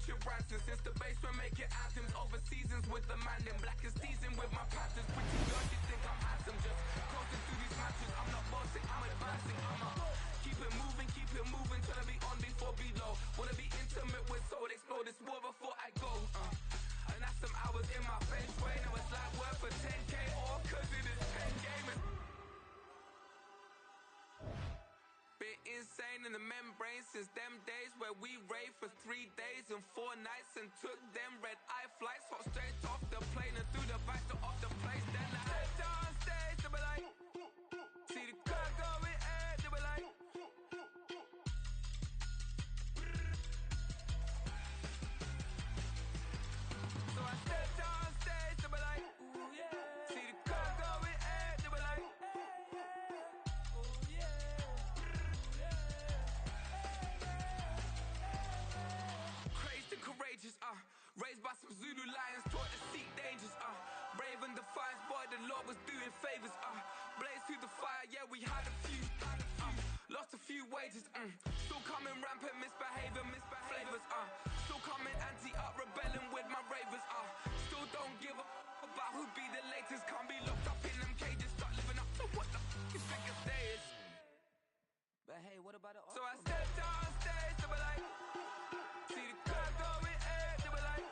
Richard Branson. Since the basement making anthems over seasons with the man in black is seasoned with my Panthers. Pretty girls, you think I'm handsome, just coasting through these matches. I'm not bossing, I'm advancing. I'ma keep it moving, tryna be on before below. Wanna be intimate with soul, explore this war before I go. And that's some hours in my bench way. Now it's like work for 10K or cause it is 10 gaming. Been insane in the membrane since them days where we raved for 3 days and 4 nights and took them red-eye flights. Hot straight off the plane and through the back door of the place. Then I stepped on stage, they were like, see the crowd going air, they were like, so I stepped on stage, they were like, ooh yeah. See the crowd going air, they were like, ooh yeah. Crazed and courageous, raised by some Zulu lions, taught to seek dangers, brave and defiant, boy, the Lord was doing favors, blaze through the fire, yeah, we had a few, lost a few wages, still coming rampant, misbehaving, flavors, still coming anti-up, rebelling with my ravers, still don't give a about who be the latest, can't be locked up in them cages, start living up to what the you think a day is. But hey, what about the So I stepped on stage, they were like, see the crowd going air, they were like,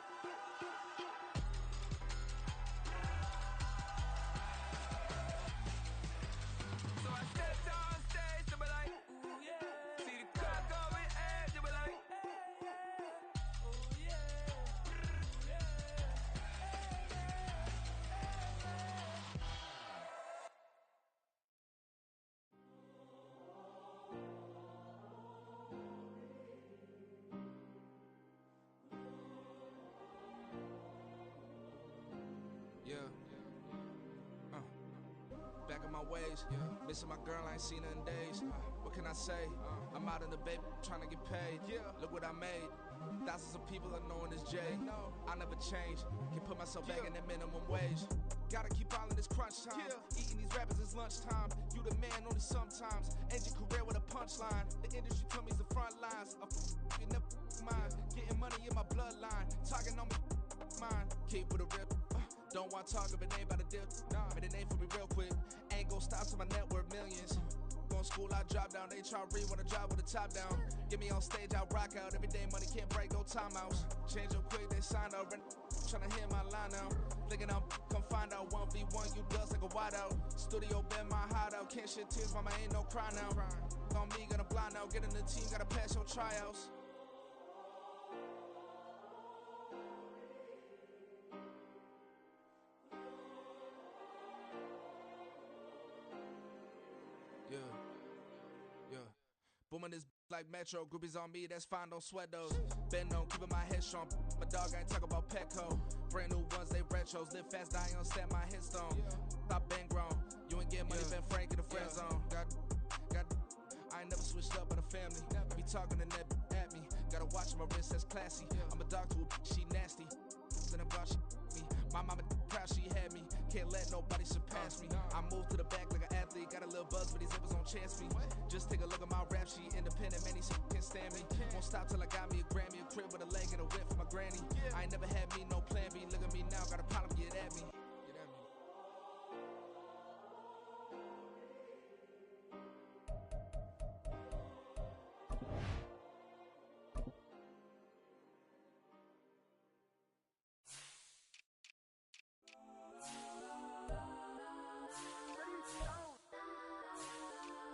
so I stepped on stage, they were like, ooh yeah. See the crowd going air, they were like, ooh yeah. Yeah. Back in my ways, missing my girl, I ain't seen her in days. What can I say? I'm out in the baby, trying to get paid. Look what I made. Thousands of people are knowing this Jay. I never change. Can put myself back in that minimum wage. Gotta keep all in this crunch time. Eating these rappers is lunchtime. You the man only sometimes. End your career with a punchline. The industry told me it's the front lines. You never mine. Getting money in my bloodline. Talking on me, mine. Keep with a rip. Don't want to talk if it ain't about a dip. Made a name for me real quick. Ain't gon' stop till my net worth millions. Going school, I drop down. They try to read when I drop with the top down. Get me on stage, I rock out. Every day money can't break, no timeouts. Change up quick, they signed up. Tryna hear my line now. Thinking I'm come find out 1v1, you dust like a wideout. Studio been my hideout. Can't shed tears, mama ain't no cry now. On me, gonna blind out. Get in the team, gotta pass your tryouts. Yeah. Booming this like Metro, groupies on me, that's fine, don't sweat those. Been on, keeping my head strong. My dog ain't talk about Petco. Brand new ones, they retros. Live fast, dying on set, my headstone. Stop been grown. You ain't getting money, been Frank in the friend zone. Got I ain't never switched up on the family. Be talking to that at me. Gotta watch my wrist, that's classy. I'm a dog to a she nasty. And I'm glad she me. My mama proud she had me. Can't let nobody surpass me. I moved to the back like an athlete. Got a little buzz, but these zippers don't chance me. Just take a look at my rap sheet. Independent, man, these can't stand me. Won't stop till I got me a Grammy. A crib with a leg and a whip for my granny. I ain't never had me no plan B. Look at me now, got a problem, get at me.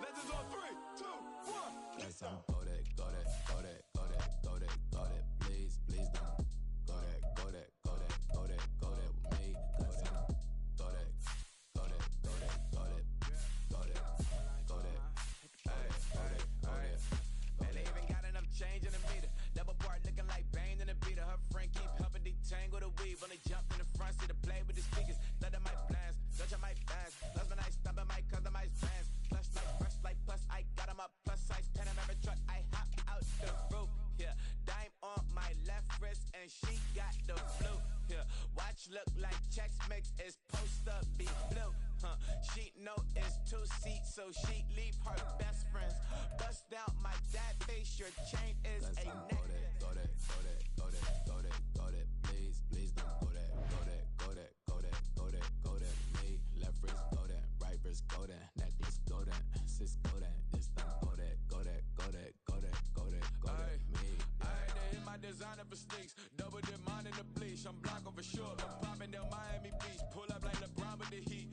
Legends on 3, 2, 1. Let's go that, go that, go that, go that, go that, go that, please, please don't. Go that, go that, go that, go that, go that with me. Go that, go that, go that, go that, go that, go that, go that, go that. Man, they even got enough change in the meter. Double part looking like Bane in the beater. Her friend keep helping detangle the weave. When they jump in the front, see the play with the speakers. Let them might blast, touch I might dance. Plus when I stop at my customized bands. Flush like fresh like plus I got them up plus size Panamera truck. I hop out the roof. Yeah, dime on my left wrist and she got the flu. Yeah, watch look like Chex Mix is supposed to be blue. She know it's 2 seats, so she leave her best friends. Bust down my dad face, your chain is a necklace. Go that, go that, go that, go please, please don't go that, go that, go that, go that, go that, go that. Me, left wrist go that, right wrist go that, necklace go that, sis go that, this don't go that, go that, go that, go that, go that, go that. Me, I had to hit my designer for sneaks, double dip mine in the bleach. I'm block over short, I'm popping down Miami Beach, pull up like LeBron with the heat.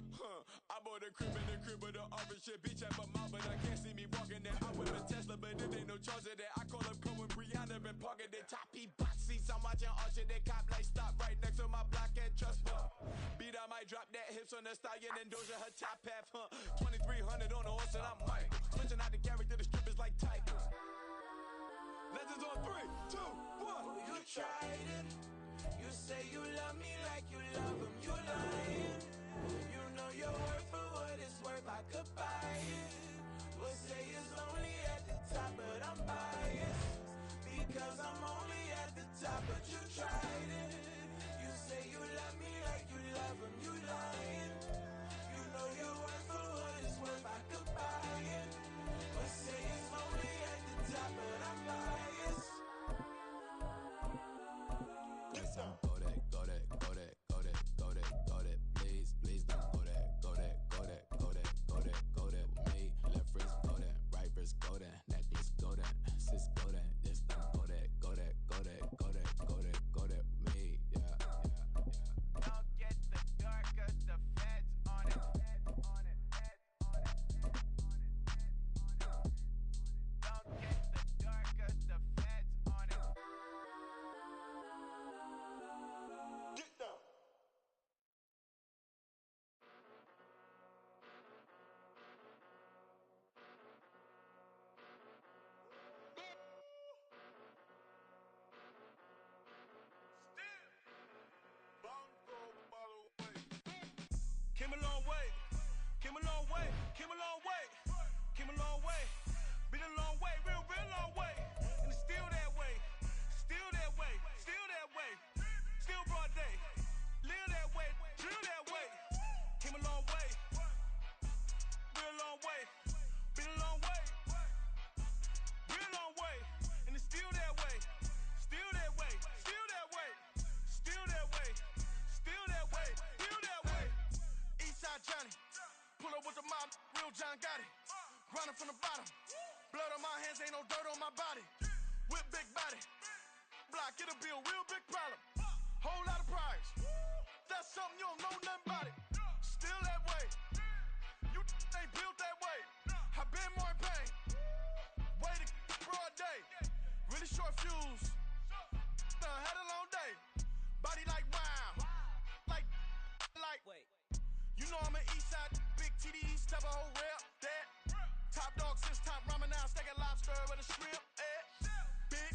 I bought a crib in the crib with the orange shit, bitch at my mouth, but I can't see me walking there. I whip a Tesla, but it ain't no charge of that. I call up Cohen, Brianna, been parking the top P box seats. I'm watching Archer, they cop like stop right next to my block at Trust Bar. Beat, I might drop that hips on the stallion and Doja her top half, 2300 on the horse and I'm Mike. Switching out the character, the strippers like tigers. Legends on 3, 2, 1. You tried it. You say you love me like you love him. You lying. You know your worth for what it's worth. I could buy it. We'll say it's only at the top, but I'm biased because I'm only at the top. But you tried it. You say you love me like you love him. You lying. You know your worth for what it's worth. I could buy it. We'll say it's only at the top, but I'm biased. go that, go that, go that, go that, go that, go that. Please, please don't go that, go that, go that, go that, go that, go that. Me, left wrist go that, right wrist go that, necklace go that, sis go that, this don't go that, go that, go that, go that, go that, go that. Me, yeah. Don't get the dark 'cause the feds on it. Don't get the dark 'cause the feds on it. Get down. Came a long way, came a long way, came a long way, came a long way, been a long way, real long way, and it's still that way, still that way, still that way, still broad day, live that way, drill that way, came a long way, real long way, been a long way, real long way, and it's still that way, still that way, still that way, still that way, still that way, still that way. Eastside Johnny, pull up with the mob, real John Gotti. Grinding from the bottom, blood on my hands, ain't no dirt on my body. With big body, block, it'll be a real big problem. Whole lot of priors, that's something you don't know nothing about it. Still that way, you ain't built that way. I been more in pain, way to broad day. Really short fuse, done had a long day. Body like wow, like. Wait. You know I'm an Eastside, big TD, step a whole rep, that. Top dog since top ramen now, steak and lobster with a shrimp, Big,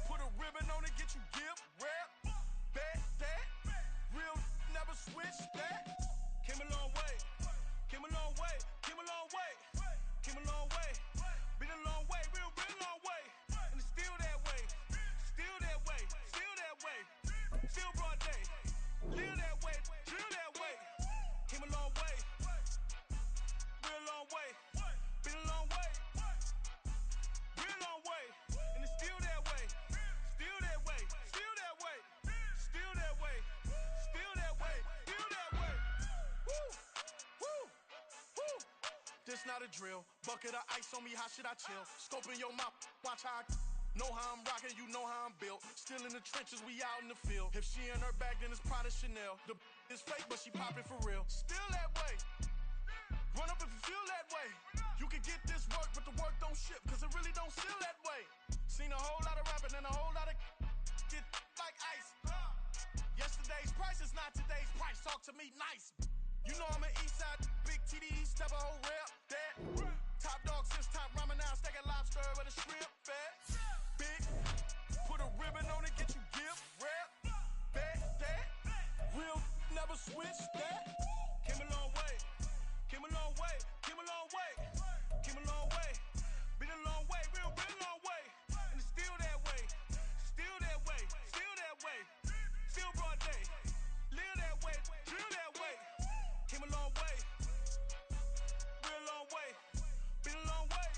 put a ribbon on it, get you give, rep, bet, that. Real, never switch, that. Came a long way, came a long way, came a long way, came a long way. Been a long way, real long way. And it's still that way, still that way, still that way. Still broad day, live that way, drill that way. Came a long way, real long way, been a long way, real long way, and it's still that way, still that way, still that way, still that way, still that way, still that way. Woo, woo, woo. This not a drill, bucket of ice on me, how should I chill? Scope in your mouth, watch how I know how I'm rocking, you know how I'm built. Still in the trenches, we out in the field. If she in her bag, then it's Prada Chanel. The is fake, but she poppin' for real. Still that way. Run up if you feel that way. You can get this work, but the work don't ship, cause it really don't feel that way. Seen a whole lot of rapping and a whole lot of get like ice. Yesterday's price is not today's price. Talk to me nice. You know I'm an Eastside, big TD, step a whole rep, that. Top dog since top ramen now, steak and lobster with a shrimp, fat. Big, put a ribbon on it, get you give, rep, bet, that. Real, never switch, that. Came a long way, came a long way, came a long way, came a long way. Been a long way, real long way. And it's still that way, still that way, still that way. Still broad day, live that way, drill that way. Came a long way, real long way. Been a long way,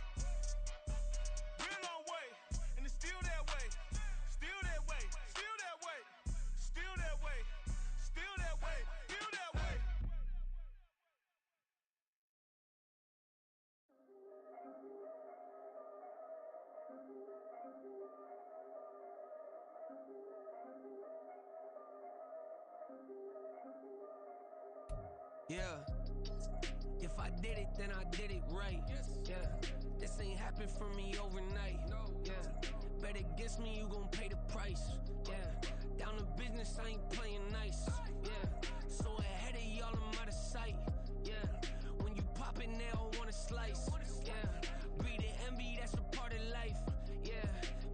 real long way. And it's still that way, still that way, Yeah. If I did it, then I did it right. Yeah. This ain't happened for me overnight. Yeah. Bet against me, you gon' pay the price. Yeah. Down to business, I ain't playing nice. Yeah. So ahead of y'all, I'm out of sight. Yeah. When you poppin', they all wanna slice. Yeah. Greed and envy, that's a part of life. Yeah.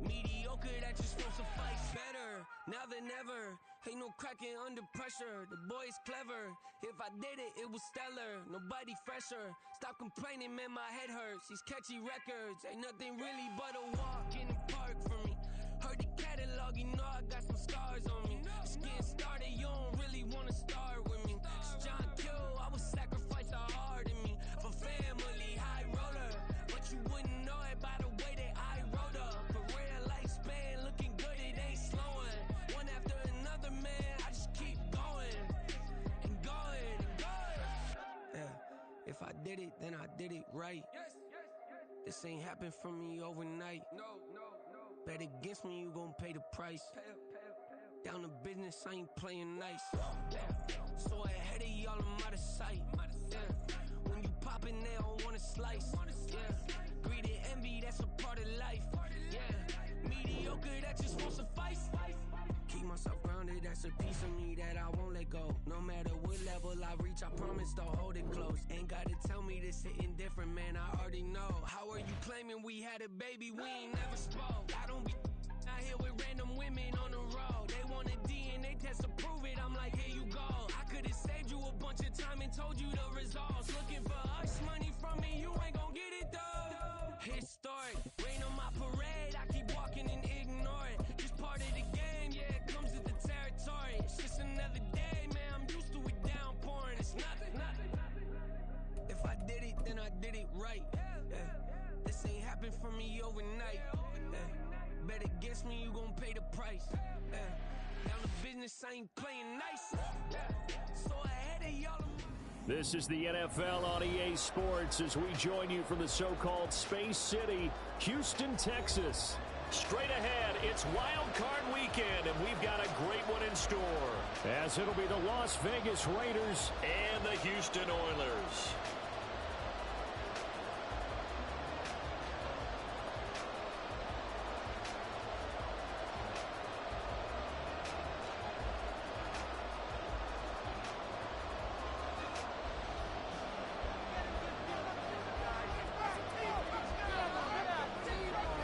Mediocre, that just won't suffice. Better now than ever. Ain't no cracking under pressure. The boy's clever. If I did it, it was stellar. Nobody fresher. Stop complaining, man, my head hurts. These catchy records ain't nothing really but a walk in the park for me. Heard the catalog, you know I got some scars on me. It's getting started, you don't really wanna start with me. It's John Kill, I would sacrifice a heart in me for family, high roller. But you wouldn't know it by the way that I wrote up. Career lifespan looking good, it ain't slowing. One after another, man, I just keep going and going and going. Yeah, if I did it, then I did it right. This ain't happened for me overnight. Bet against me, you gon' pay the price. Down to business, I ain't playing nice. Yeah. So ahead of y'all, I'm out of sight. Yeah. When you poppin', they don't wanna slice. Yeah. Greed and envy, that's a part of life. Yeah. Mediocre, that just won't suffice. Keep myself grounded, that's a piece of me that I won't let go. No matter what level I reach, I promise to hold it close. Ain't gotta tell me this hitting different, man, I already know. How are you claiming we had a baby, we ain't never spoke? I don't be out here with random women on the road. They want a DNA test to prove it, I'm like, here you go. I could've saved you a bunch of time and told you the results. Looking for us, money from me, you ain't gon' get it though. Historic, rain on my parade, I keep walking and ignore it. Just part of the game, yeah, it comes with the territory. It's just another day, man, I'm used to it downpouring. It's nothing. If I did it, then I did it right. Yeah. This ain't happened for me overnight. Yeah. Bet against me, you gon' pay the price. Yeah. Down to business, I ain't playing nice. Yeah. So ahead of y'all. This is the NFL on EA Sports as we join you from the so-called Space City, Houston, Texas. Straight ahead, it's Wild Card Weekend, and we've got a great one in store, as it'll be the Las Vegas Raiders and the Houston Oilers.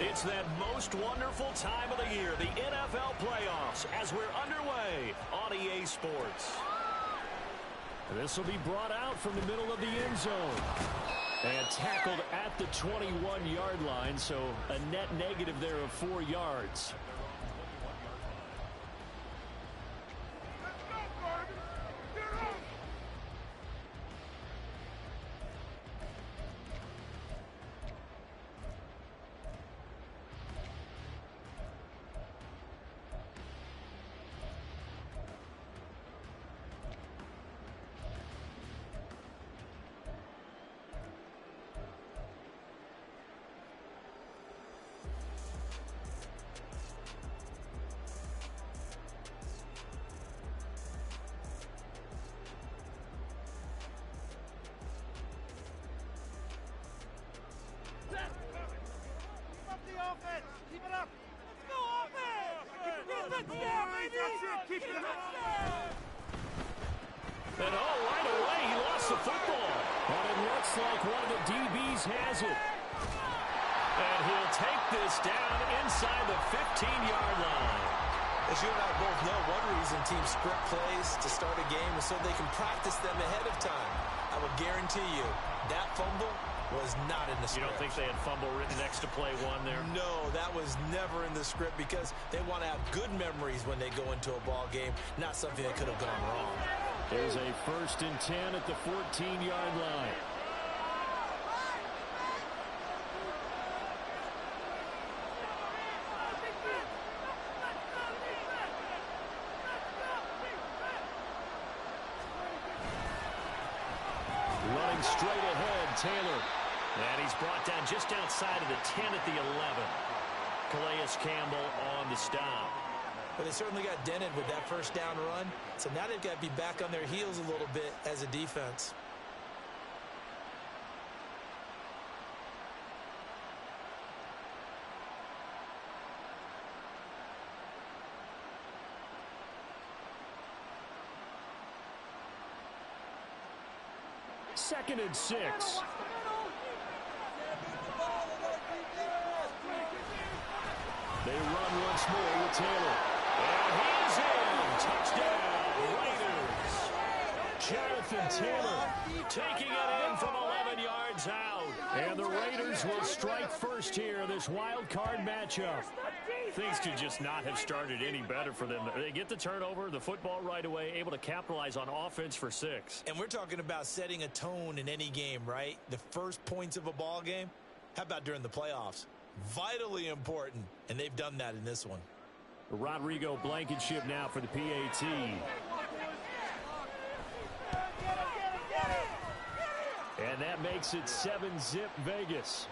It's that most wonderful time of the year, the NFL playoffs, as we're underway on EA Sports. This will be brought out from the middle of the end zone and tackled at the 21-yard line, so a net negative there of 4 yards. And right away, he lost the football. And it looks like one of the DBs has it. And he'll take this down inside the 15-yard line. As you and I both know, one reason teams script plays to start a game is so they can practice them ahead of time. I would guarantee you that fumble was not in the script. You don't think they had fumble written next to play one there? No, that was never in the script because they want to have good memories when they go into a ball game, not something that could have gone wrong. There's a 1st and 10 at the 14-yard line. Running straight ahead, Taylor. And he's brought down just outside of the 10 at the 11. Calais Campbell on the stop. But they certainly got dented with that first down run. So now they've got to be back on their heels a little bit as a defense. Second and 6. They run once more with Taylor. And he's in. Touchdown, Raiders. Jonathan Taylor taking it in from 11 yards out. And the Raiders will strike first here in this wild card matchup. Things could just not have started any better for them. They get the turnover, the football right away, able to capitalize on offense for 6. And we're talking about setting a tone in any game, right? The first points of a ball game. How about during the playoffs? Vitally important, and they've done that in this one. Rodrigo Blankenship now for the PAT. And that makes it 7-zip Vegas.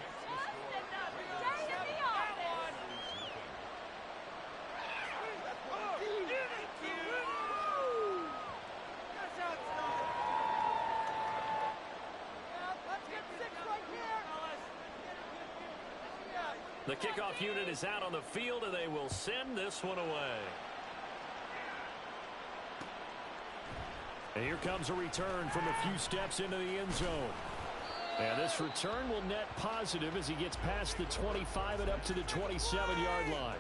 The kickoff unit is out on the field, and they will send this one away. And here comes a return from a few steps into the end zone. And this return will net positive as he gets past the 25 and up to the 27-yard line.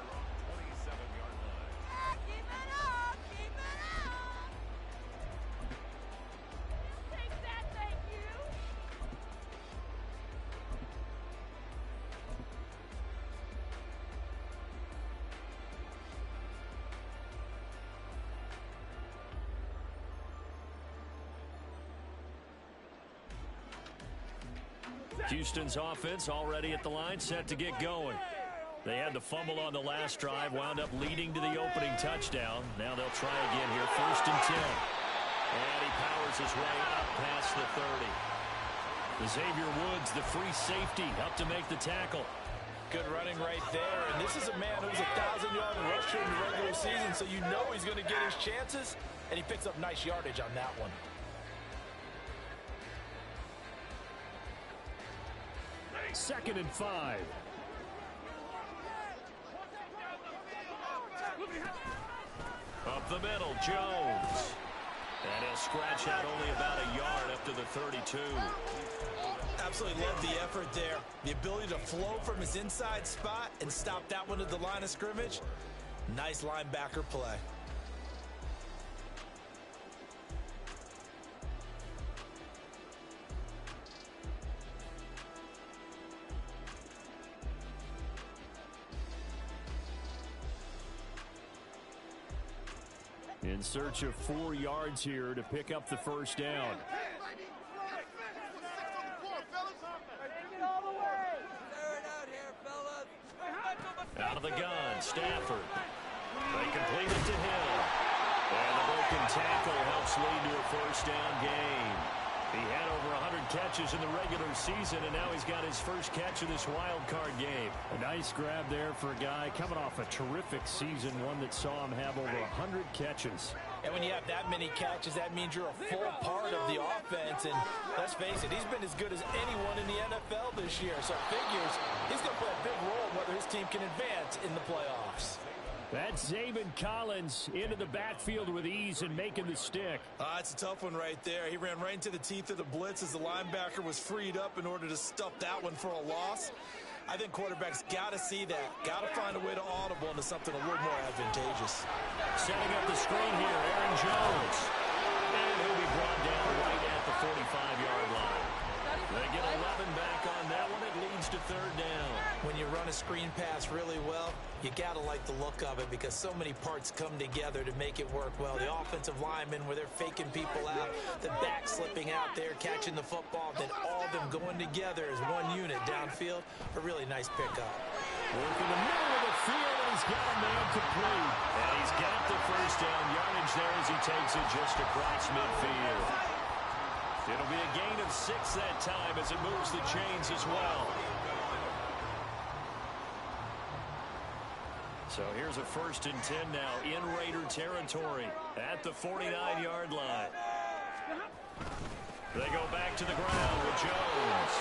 Houston's offense already at the line, set to get going. They had the fumble on the last drive, wound up leading to the opening touchdown. Now they'll try again here, 1st and 10. And he powers his way up past the 30. Xavier Woods, the free safety, up to make the tackle. Good running right there. And this is a man who's a 1,000-yard rusher in the regular season, so you know he's going to get his chances. And he picks up nice yardage on that one. Second and 5. Up the middle, Jones. And he'll scratch out only about a yard up to the 32. Absolutely love the effort there. The ability to flow from his inside spot and stop that one at the line of scrimmage. Nice linebacker play. In search of 4 yards here to pick up the first down. Out of the gun, Stafford. They complete it to him. And the broken tackle helps lead to a first down gain. He had over 100 catches in the regular season, and now he's got his first catch of this wild card game. A nice grab there for a guy coming off a terrific season, one that saw him have over 100 catches. And when you have that many catches, that means you're a full part of the offense. And let's face it, he's been as good as anyone in the NFL this year. So it figures he's going to play a big role in whether his team can advance in the playoffs. That's Zaven Collins into the backfield with ease and making the stick. It's a tough one right there. He ran right into the teeth of the blitz as the linebacker was freed up in order to stuff that one for a loss. I think quarterbacks got to see that. Got to find a way to audible into something a little more advantageous. Setting up the screen here, Aaron Jones. And he'll be brought down right at the 45-yard line. They get 11 back on that one. It leads to 3rd down. When you run a screen pass really well, you got to like the look of it because so many parts come together to make it work well. The offensive linemen where they're faking people out, the back slipping out there, catching the football, then all of them going together as one unit downfield. A really nice pickup. Working the middle of the field, and he's got a man complete. And he's got the first down yardage there as he takes it just across midfield. It'll be a gain of 6 that time as it moves the chains as well. So here's a 1st and 10 now in Raider territory at the 49-yard line. They go back to the ground with Jones.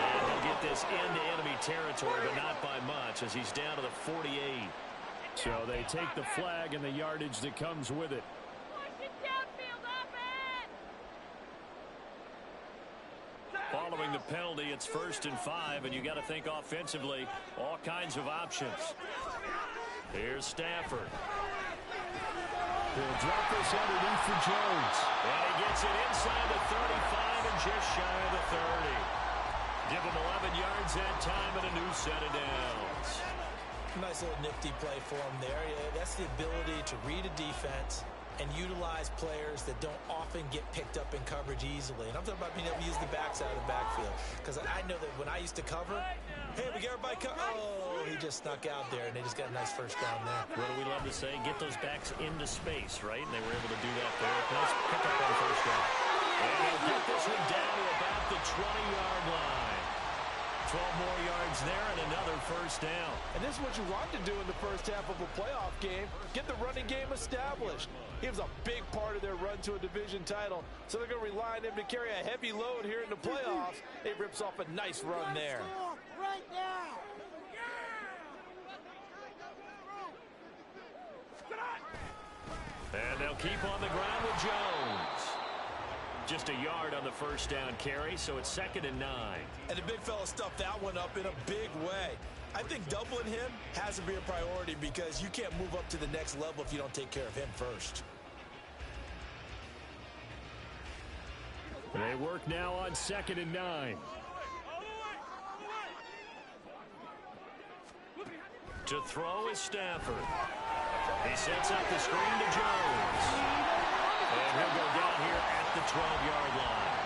And he'll get this into enemy territory, but not by much as he's down to the 48. So they take the flag and the yardage that comes with it. Following the penalty, it's 1st and 5, and you got to think offensively, all kinds of options. Here's Stafford. He'll drop this underneath for Jones. And he gets it inside the 35 and just shy of the 30. Give him 11 yards that time and a new set of downs. Nice little nifty play for him there. Yeah, that's the ability to read a defense and utilize players that don't often get picked up in coverage easily. And I'm talking about being able to use the backside of the backfield. Because I know that when I used to cover, hey, we got everybody oh, he just snuck out there, and they just got a nice first down there. What do we love to say? Get those backs into space, right? And they were able to do that there. Nice pickup on first down. And he'll get this one down to about the 20-yard line. 12 more yards there and another first down. And this is what you want to do in the first half of a playoff game. Get the running game established. He was a big part of their run to a division title. So they're going to rely on him to carry a heavy load here in the playoffs. He rips off a nice run there. Right now. And they'll keep on the ground with Jones. Just a yard on the first down carry, so it's 2nd and 9. And the big fella stuffed that one up in a big way. I think doubling him has to be a priority because you can't move up to the next level if you don't take care of him first. They work now on 2nd and 9. To throw is Stafford. He sets up the screen to Jones. And he'll go down here at the 12-yard line.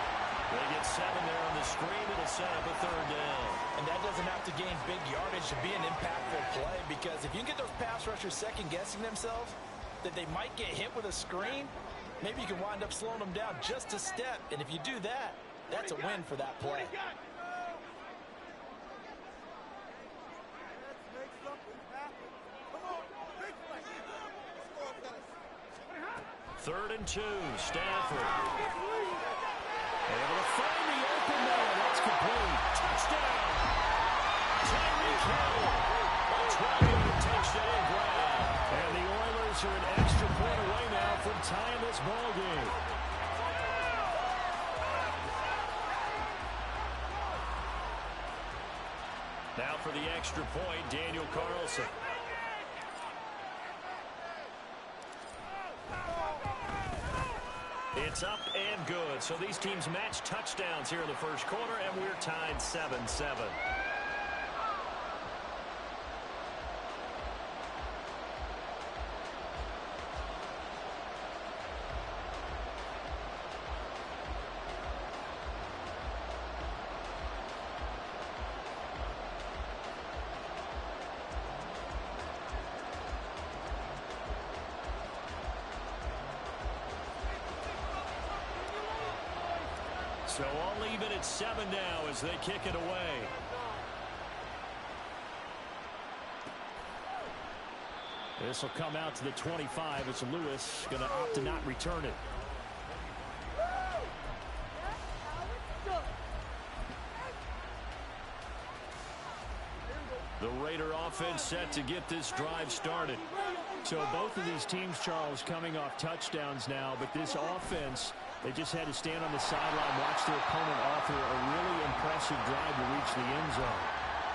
They get 7 there on the screen. It'll set up a 3rd down. And that doesn't have to gain big yardage to be an impactful play because if you can get those pass rushers second-guessing themselves that they might get hit with a screen, maybe you can wind up slowing them down just a step. And if you do that, that's a win for that play. Third and 2, Stafford. Able to find the open man. That's complete. Touchdown. Tyreek Hill. A 12-yard touchdown grab. And the Oilers are an extra point away now from tying this ball game. Now for the extra point, Daniel Carlson. It's up and good. So these teams match touchdowns here in the first quarter, and we're tied 7-7. So all even at 7 now as they kick it away. This will come out to the 25 as Lewis going to opt to not return it. The Raider offense set to get this drive started. So both of these teams, Charles, coming off touchdowns now, but this offense, they just had to stand on the sideline, watch their opponent offer a really impressive drive to reach the end zone.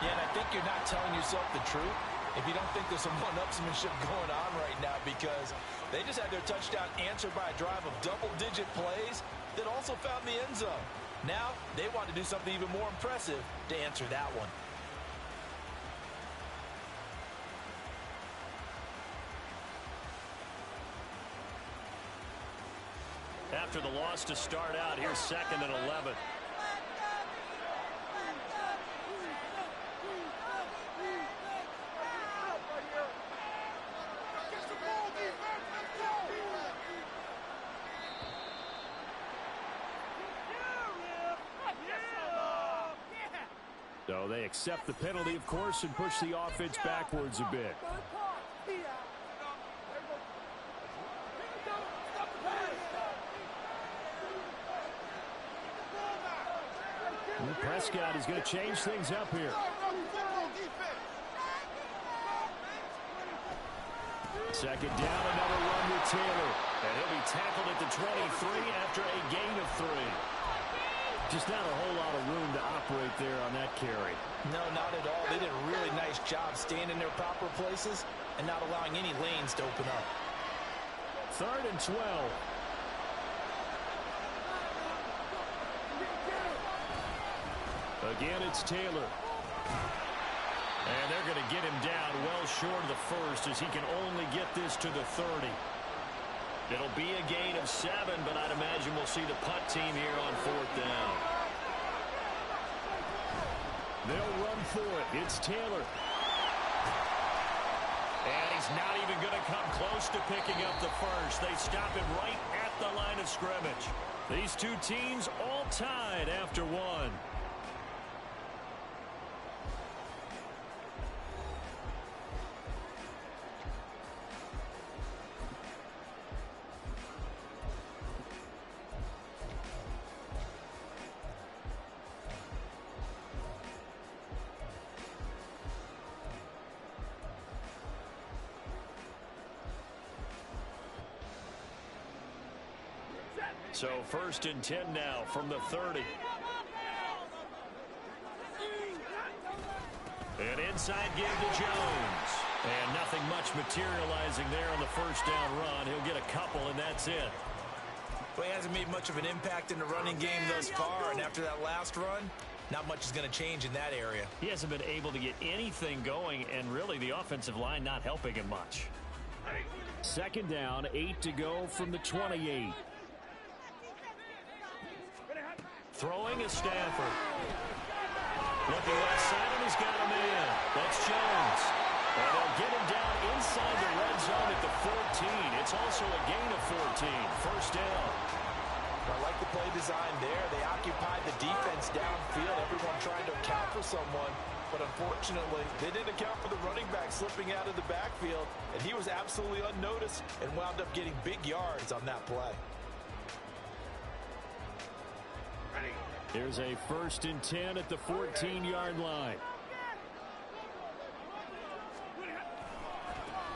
Yeah, and I think you're not telling yourself the truth if you don't think there's some one-upsmanship going on right now because they just had their touchdown answered by a drive of double-digit plays that also found the end zone. Now they want to do something even more impressive to answer that one. After the loss to start out, here's 2nd and 11. So they accept the penalty, of course, and push the offense backwards a bit. And Prescott is going to change things up here. Second down, another run with Taylor. And he'll be tackled at the 23 after a gain of 3. Just not a whole lot of room to operate there on that carry. No, not at all. They did a really nice job staying in their proper places and not allowing any lanes to open up. 3rd and 12. Again, it's Taylor. And they're going to get him down well short of the first as he can only get this to the 30. It'll be a gain of 7, but I'd imagine we'll see the punt team here on 4th down. They'll run for it. It's Taylor. And he's not even going to come close to picking up the first. They stop him right at the line of scrimmage. These two teams all tied after 1. So 1st and 10 now from the 30. An inside give to Jones. And nothing much materializing there on the first down run. He'll get a couple, and that's it. Well, he hasn't made much of an impact in the running game thus far, and after that last run, not much is going to change in that area. He hasn't been able to get anything going, and really the offensive line not helping him much. 2nd down, 8 to go from the 28. Throwing is Stafford. Looking left side, and he's got him in. That's Jones. And they'll get him down inside the red zone at the 14. It's also a gain of 14. 1st down. I like the play design there. They occupied the defense downfield. Everyone trying to account for someone. But unfortunately, they didn't account for the running back slipping out of the backfield. And he was absolutely unnoticed and wound up getting big yards on that play. Here's a 1st and 10 at the 14-yard line.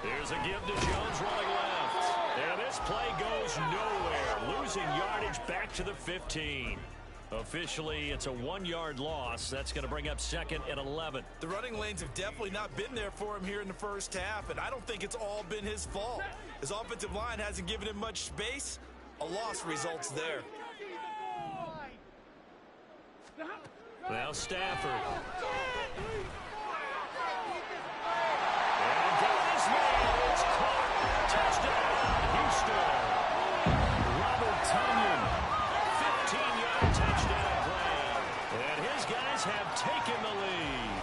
Here's a give to Jones running left. And this play goes nowhere. Losing yardage back to the 15. Officially, it's a 1-yard loss. That's going to bring up 2nd and 11. The running lanes have definitely not been there for him here in the first half, and I don't think it's all been his fault. His offensive line hasn't given him much space. A loss results there. Now Stafford. And got his man. It's caught. Touchdown, Houston. Robert Tonyan. 15-yard touchdown play. And his guys have taken the lead.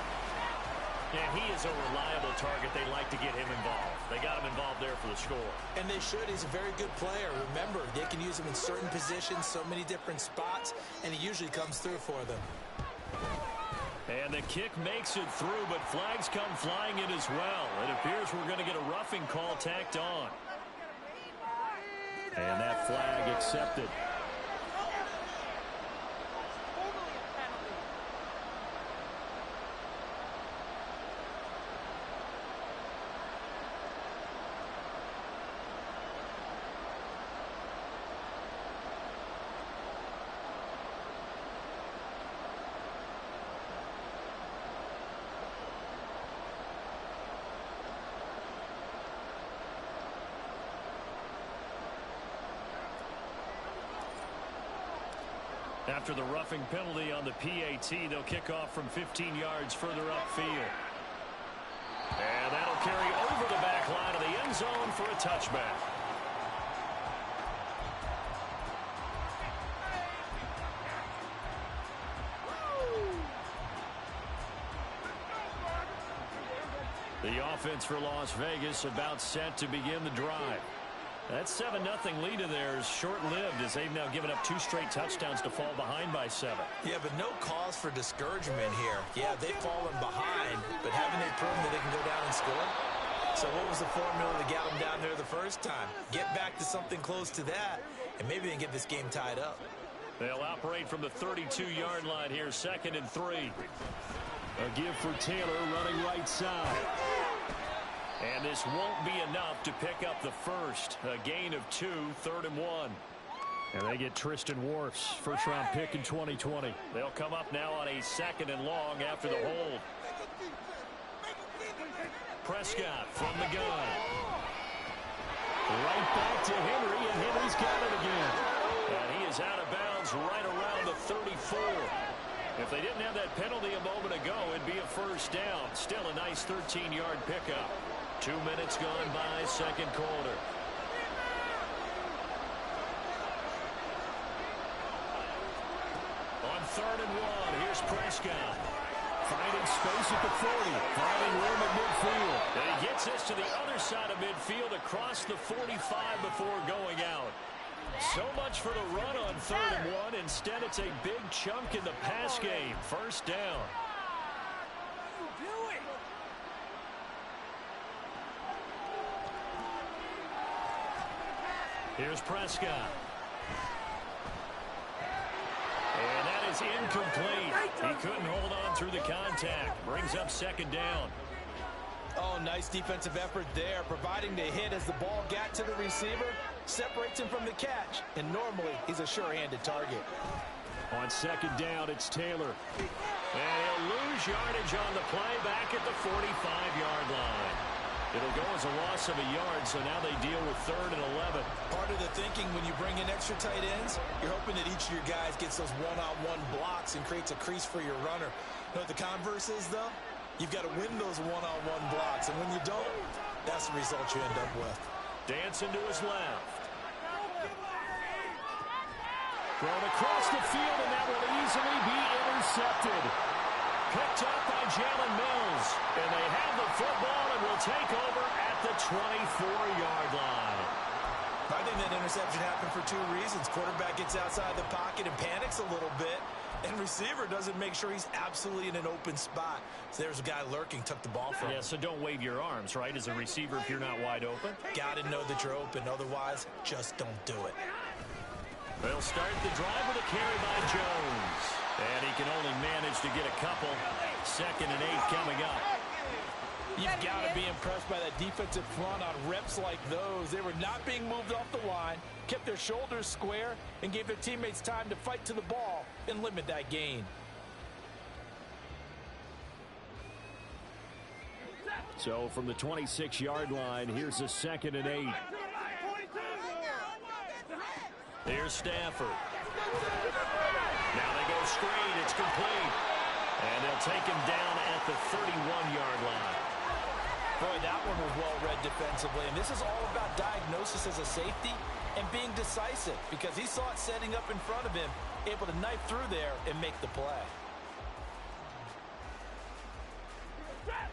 And he is a reliable target. They like to get him involved. They got him involved there for the score. And they should. He's a very good player. Remember, they can use him in certain positions, so many different spots, and he usually comes through for them. And the kick makes it through, but flags come flying in as well. It appears we're going to get a roughing call tacked on. And that flag accepted. After the roughing penalty on the PAT, they'll kick off from 15 yards further upfield. And that'll carry over the back line of the end zone for a touchback. The offense for Las Vegas about set to begin the drive. That 7-0 lead of theirs short-lived as they've now given up 2 straight touchdowns to fall behind by 7. Yeah, but no cause for discouragement here. Yeah, they've fallen behind, but haven't they proven that they can go down and score? So what was the formula that got them down there the first time? Get back to something close to that, and maybe they can get this game tied up. They'll operate from the 32-yard line here, 2nd and 3. A give for Taylor running right side. And this won't be enough to pick up the first. A gain of 2, 3rd and 1. And they get Tristan Wirfs, first-round pick in 2020. They'll come up now on a 2nd and long after the hold. Prescott from the gun. Right back to Henry, and Henry's got it again. And he is out of bounds right around the 34. If they didn't have that penalty a moment ago, it'd be a first down. Still a nice 13-yard pickup. 2 minutes gone by, second quarter. On 3rd and 1, here's Prescott. Finding space at the 40, finding room at midfield. And he gets this to the other side of midfield across the 45 before going out. So much for the run on 3rd and 1. Instead, it's a big chunk in the pass game. First down. Here's Prescott. And that is incomplete. He couldn't hold on through the contact. Brings up 2nd down. Oh, nice defensive effort there, providing the hit as the ball got to the receiver, separates him from the catch, and normally he's a sure-handed target. On 2nd down, it's Taylor. And he'll lose yardage on the play back at the 45-yard line. It'll go as a loss of a yard, so now they deal with 3rd and 11. Part of the thinking when you bring in extra tight ends, you're hoping that each of your guys gets those one-on-one blocks and creates a crease for your runner. You know what the converse is, though? You've got to win those one-on-one blocks, and when you don't, that's the result you end up with. Dancing to his left. Thrown across the field, and that will easily be intercepted. Picked up by Jalen Mills. And they have the football and will take over at the 24-yard line. I think that interception happened for 2 reasons. Quarterback gets outside the pocket and panics a little bit. And receiver doesn't make sure he's absolutely in an open spot. So there's a guy lurking, took the ball from him. Yeah, so don't wave your arms, right, as a receiver if you're not wide open. Got to know that you're open. Otherwise, just don't do it. They'll start the drive with a carry by Jones. And he can only manage to get a couple. 2nd and 8 coming up. You've got to be impressed by that defensive front on reps like those. They were not being moved off the line, kept their shoulders square, and gave their teammates time to fight to the ball and limit that gain. So from the 26-yard line, here's a 2nd and 8. Here's Stafford. Now they go screen. It's complete. And they'll take him down at the 31-yard line. Boy, that one was well-read defensively. And this is all about diagnosis as a safety and being decisive because he saw it setting up in front of him, able to knife through there and make the play.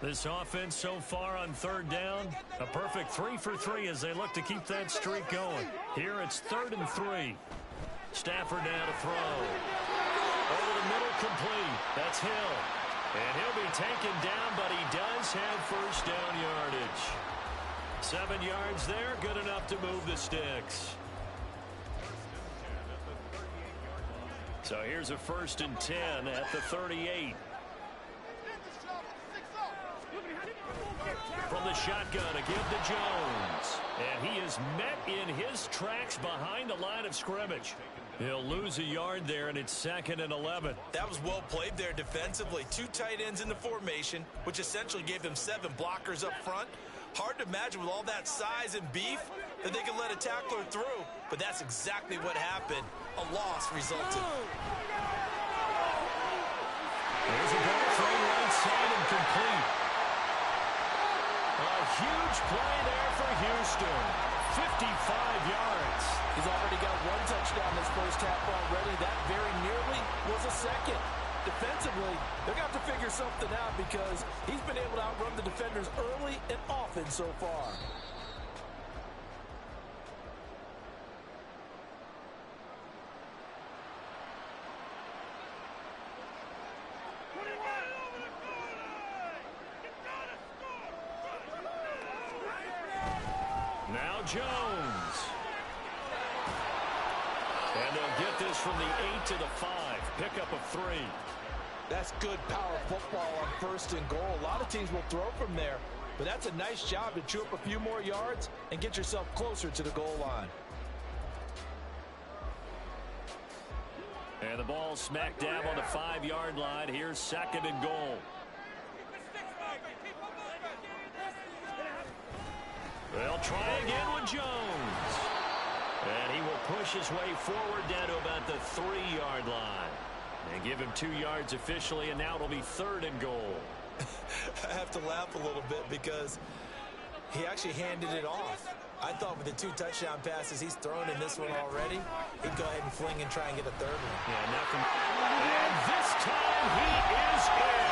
This offense so far on 3rd down, a perfect 3 for 3 as they look to keep that streak going. Here it's 3rd and 3. Stafford now to throw. Over the middle, complete. That's Hill. And he'll be taken down, but he does have first down yardage. 7 yards there, good enough to move the sticks. So here's a 1st and 10 at the 38. From the shotgun, a give to Jones. And he is met in his tracks behind the line of scrimmage. He'll lose a yard there, and it's 2nd and 11. That was well played there defensively. 2 tight ends in the formation, which essentially gave them 7 blockers up front. Hard to imagine with all that size and beef that they could let a tackler through, but that's exactly what happened. A loss resulted. There's a ball thrown right side and complete. A huge play there for Houston. 55 yards. He's already got 1 touchdown this first half already. That very nearly was a 2nd. Defensively, they're going to have to figure something out because he's been able to outrun the defenders early and often so far. Now Jones. And they'll get this from the 8 to the 5. Pickup of 3. That's good power football on 1st and goal. A lot of teams will throw from there, but that's a nice job to chew up a few more yards and get yourself closer to the goal line. And the ball smack dab on the 5-yard line. Here's 2nd and goal. They'll try again with Jones. And he will push his way forward down to about the 3-yard line. And give him 2 yards officially, and now it'll be 3rd and goal. I have to laugh a little bit because he actually handed it off. I thought with the 2 touchdown passes he's thrown in this one already, he'd go ahead and fling and try and get a 3rd one. Yeah, nothing. And this time he is in.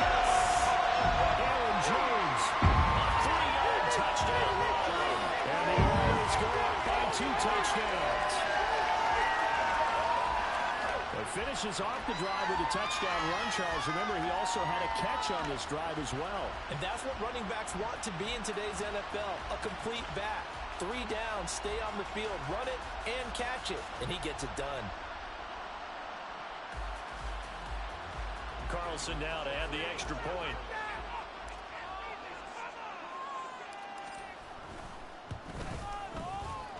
Aaron Jones, a 3-yard touchdown run. And the Oilers go up by 2 touchdowns. It finishes off the drive with a touchdown run, Charles. Remember, he also had a catch on this drive as well. And that's what running backs want to be in today's NFL, a complete back. 3 down, stay on the field, run it, and catch it. And he gets it done. Carlson now to add the extra point.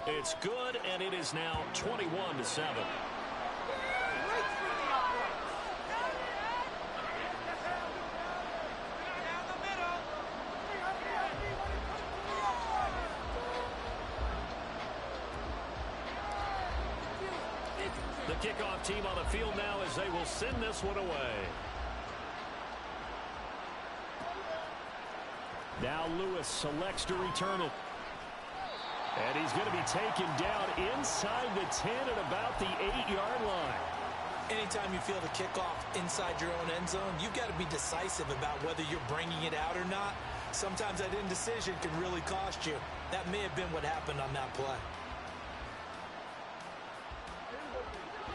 It's good, and it is now 21-7. The kickoff team on the field now as they will send this one away. Now Lewis selects to return it. And he's going to be taken down inside the 10 at about the 8-yard line. Anytime you feel the kickoff inside your own end zone, you've got to be decisive about whether you're bringing it out or not. Sometimes that indecision can really cost you. That may have been what happened on that play.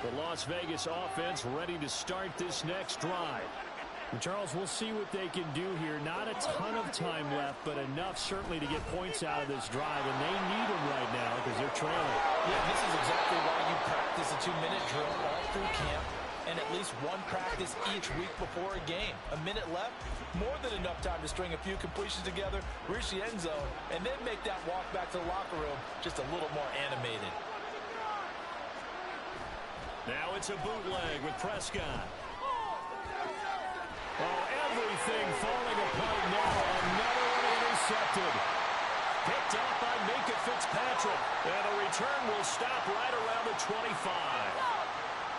The Las Vegas offense ready to start this next drive. And Charles, we'll see what they can do here. Not a ton of time left, but enough certainly to get points out of this drive, and they need them right now because they're trailing. Yeah, this is exactly why you practice a 2-minute drill all through camp and at least one practice each week before a game. A minute left, more than enough time to string a few completions together, reach the end zone, and then make that walk back to the locker room just a little more animated. Now it's a bootleg with Prescott. Oh, everything falling apart now. Another one intercepted. Picked up by Minka Fitzpatrick. And a return will stop right around the 25.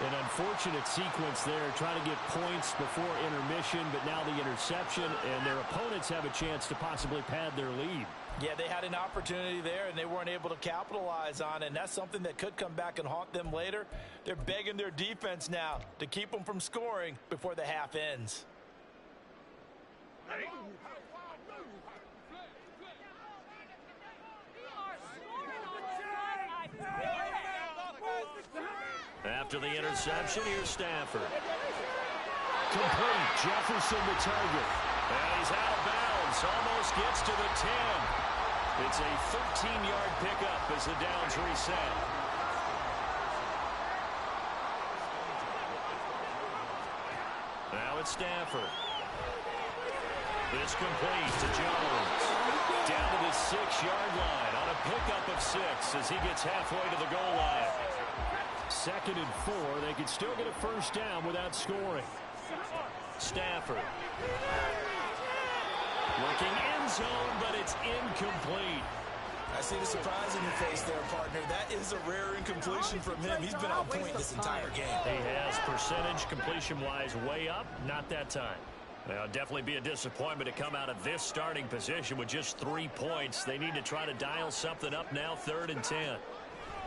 An unfortunate sequence there, trying to get points before intermission, but now the interception, and their opponents have a chance to possibly pad their lead. Yeah, they had an opportunity there, and they weren't able to capitalize on it, and that's something that could come back and haunt them later. They're begging their defense now to keep them from scoring before the half ends. After the interception, here's Stafford. Complete. Jefferson the target. And he's out of bounds. Almost gets to the 10. It's a 13-yard pickup as the downs reset. Now it's Stafford. It's complete to Jones. Down to the 6-yard line on a pickup of 6 as he gets halfway to the goal line. 2nd and 4. They could still get a first down without scoring. Stafford. Looking end zone, but it's incomplete. I see the surprise in your face there, partner. That is a rare incompletion from him. He's been on point this entire game. He has percentage completion-wise way up. Not that time. Well, definitely be a disappointment to come out of this starting position with just 3 points. They need to try to dial something up now, 3rd and 10.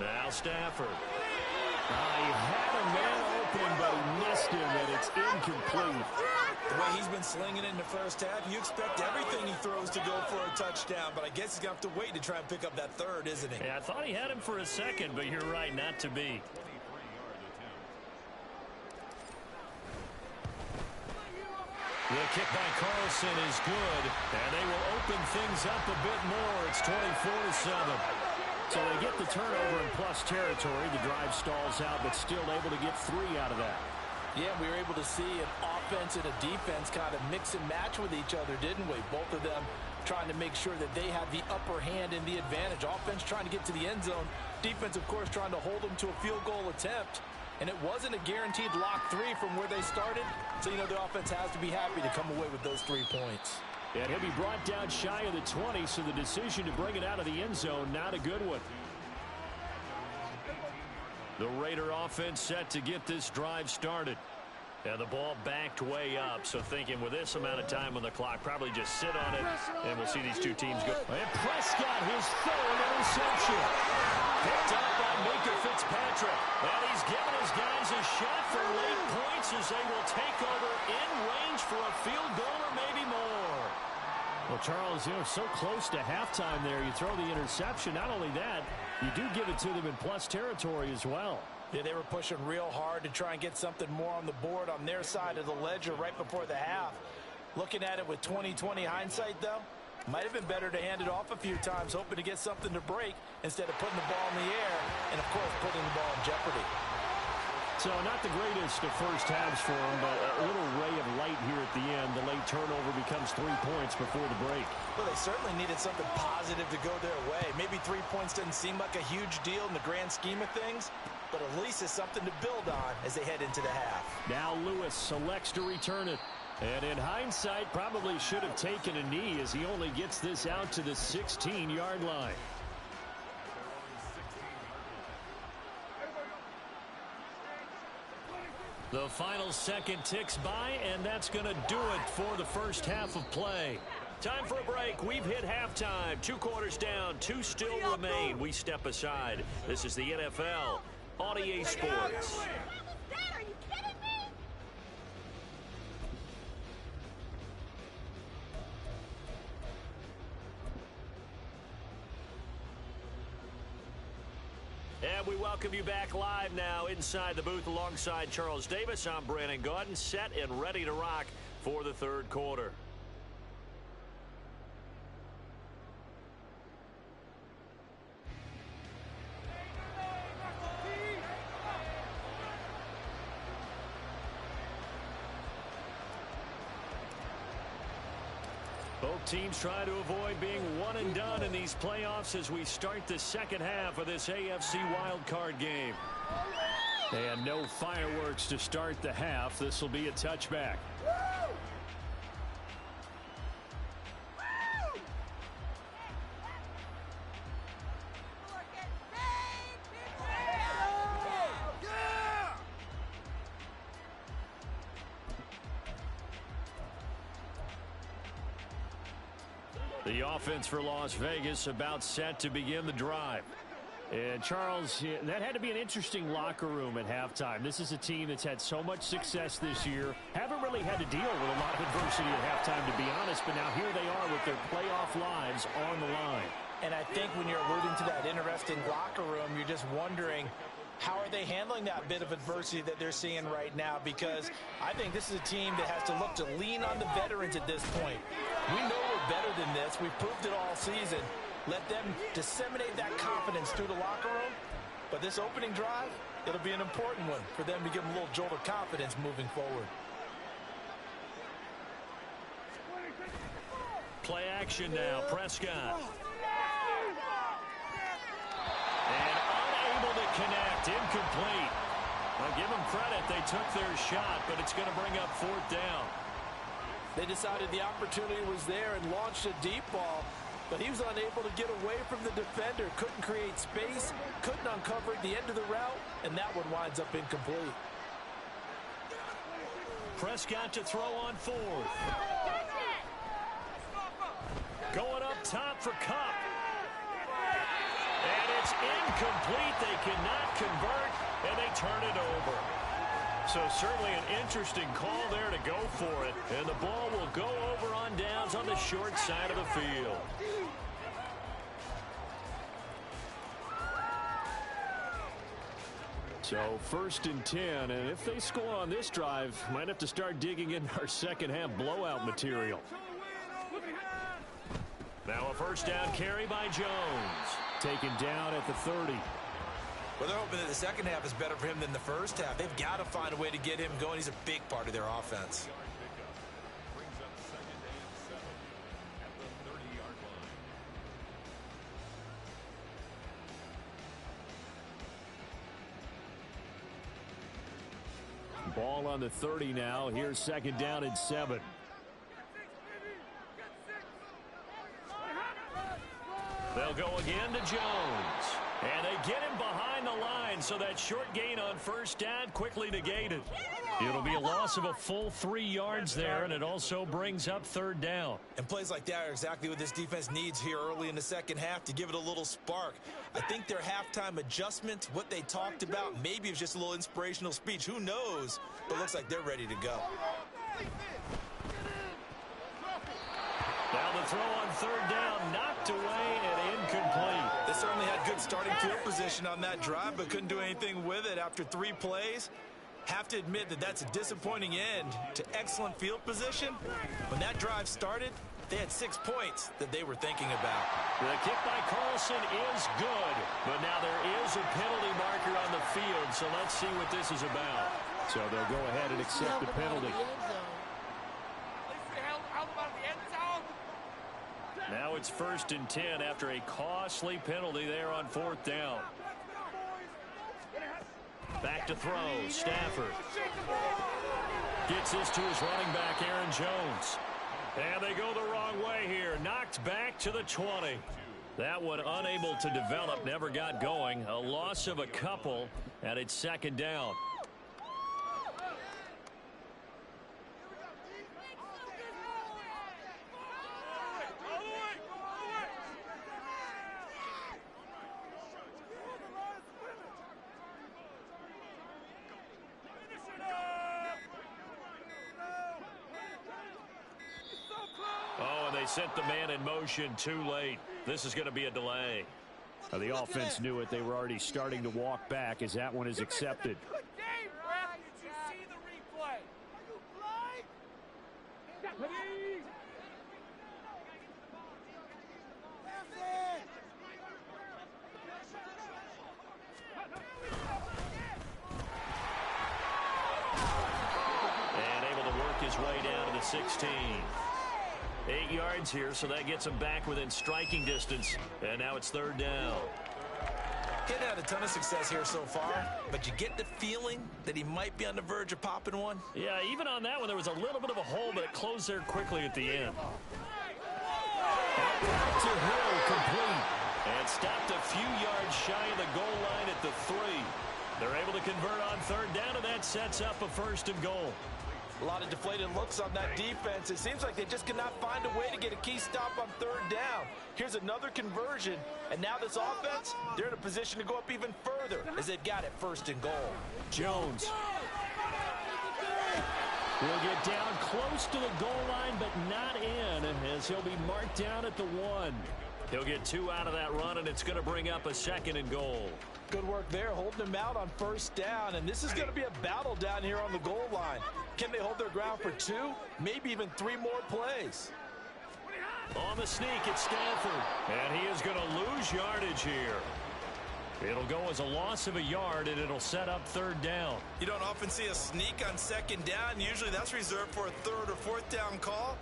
Now Stafford. He had a man open, but he missed him, and it's incomplete. The way he's been slinging it in the first half, you expect everything he throws to go for a touchdown, but I guess he's going to have to wait to try and pick up that 3rd, isn't he? Yeah, I thought he had him for a second, but you're right, not to be. The kick by Carlson is good, and they will open things up a bit more. It's 24-7. So they get the turnover in plus territory. The drive stalls out, but still able to get 3 out of that. Yeah, we were able to see an offense and a defense kind of mix and match with each other, didn't we? Both of them trying to make sure that they have the upper hand and the advantage. Offense trying to get to the end zone. Defense, of course, trying to hold them to a field goal attempt. And it wasn't a guaranteed lock 3 from where they started. So, you know, the offense has to be happy to come away with those 3 points. And he'll be brought down shy of the 20, so the decision to bring it out of the end zone, not a good one. The Raider offense set to get this drive started. And the ball backed way up, so thinking with this amount of time on the clock, probably just sit on it, and we'll see these two teams go. And Prescott, his 3rd interception. Picked up by Minka Fitzpatrick. And he's giving his guys a shot for late points as they will take over in range for a field goal or maybe more. Well, Charles, you know, so close to halftime there. You throw the interception. Not only that, you do give it to them in plus territory as well. Yeah, they were pushing real hard to try and get something more on the board on their side of the ledger right before the half. Looking at it with 20/20 hindsight, though, might have been better to hand it off a few times, hoping to get something to break instead of putting the ball in the air and, of course, putting the ball in jeopardy. So not the greatest of first halves for them, but a little ray of light here at the end. The late turnover becomes 3 points before the break. Well, they certainly needed something positive to go their way. Maybe 3 points doesn't seem like a huge deal in the grand scheme of things, but at least it's something to build on as they head into the half. Now Lewis selects to return it. And in hindsight, probably should have taken a knee as he only gets this out to the 16-yard line. The final second ticks by, and that's going to do it for the first half of play. Time for a break. We've hit halftime. 2 quarters down, 2 still remain. We step aside. This is the NFL on EA Sports. Are you kidding me? And we welcome you back live now inside the booth alongside Charles Davis. I'm Brandon Gaudin, set and ready to rock for the 3rd quarter. Both teams try to avoid being one and done in these playoffs as we start the second half of this AFC wildcard game. And no fireworks to start the half. This will be a touchback. The offense for Las Vegas about set to begin the drive. And Charles, that had to be an interesting locker room at halftime. This is a team that's had so much success this year. Haven't really had to deal with a lot of adversity at halftime, to be honest. But now here they are with their playoff lives on the line. And I think when you're alluding to that interesting locker room, you're just wondering, how are they handling that bit of adversity that they're seeing right now? Because I think this is a team that has to look to lean on the veterans at this point. We know we're better than this. We've proved it all season. Let them disseminate that confidence through the locker room. But this opening drive, it'll be an important one for them to give them a little jolt of confidence moving forward. Play action now, Prescott. And unable to connect, incomplete. I'll give them credit, they took their shot, but it's going to bring up 4th down. They decided the opportunity was there and launched a deep ball, but he was unable to get away from the defender, couldn't create space, couldn't uncover the end of the route, and that one winds up incomplete. Prescott to throw on 4th. Going up top for Cup. And it's incomplete. They cannot convert, and they turn it over. So certainly an interesting call there to go for it. And the ball will go over on downs on the short side of the field. So 1st and 10, and if they score on this drive, might have to start digging in our second half blowout material. Now a 1st down carry by Jones. taken down at the 30. Well, they're hoping that the second half is better for him than the first half. They've got to find a way to get him going. He's a big part of their offense. Ball on the 30 now. Here's second down and 7. They'll go again to Jones. And they get him behind the line, so that short gain on first down quickly negated. It'll be a loss of a full 3 yards there, and it also brings up third down. And plays like that are exactly what this defense needs here early in the second half to give it a little spark. I think their halftime adjustments, what they talked about, maybe it was just a little inspirational speech. Who knows? But it looks like they're ready to go. Now the throw on third down, knocked away and incomplete. They certainly had good starting field position on that drive, but couldn't do anything with it after 3 plays. Have to admit that that's a disappointing end to excellent field position. When that drive started, they had 6 points that they were thinking about. The kick by Carlson is good, but now there is a penalty marker on the field, so let's see what this is about. So they'll go ahead and accept the penalty. Now it's 1st and 10 after a costly penalty there on 4th down. Back to throw, Stafford. Gets this to his running back, Aaron Jones. And they go the wrong way here. Knocked back to the 20. That one unable to develop, never got going. A loss of a couple, and it's 2nd down. Sent the man in motion too late. This is going to be a delay. The offense knew it. They were already starting to walk back as that one is accepted. Good game, Brad. Did you see the replay? And able to work his way down to the 16. 8 yards here, so that gets him back within striking distance. And now it's 3rd down. He hadn't had a ton of success here so far, but you get the feeling that he might be on the verge of popping one. Yeah, even on that one, there was a little bit of a hole, but it closed there quickly at the end. Back to Hill, complete. And stopped a few yards shy of the goal line at the 3. They're able to convert on 3rd down, and that sets up a 1st and goal. A lot of deflated looks on that defense. It seems like they just cannot find a way to get a key stop on 3rd down. Here's another conversion, and now this offense, they're in a position to go up even further as they've got it 1st and goal. Jones will get down close to the goal line, but not in, as he'll be marked down at the 1. He'll get 2 out of that run, and it's going to bring up a 2nd and goal. Good work there, holding him out on 1st down, and this is going to be a battle down here on the goal line. Can they hold their ground for 2, maybe even 3 more plays? On the sneak, it's Stafford, and he is going to lose yardage here. It'll go as a loss of a yard, and it'll set up 3rd down. You don't often see a sneak on 2nd down. Usually that's reserved for a 3rd or 4th down call,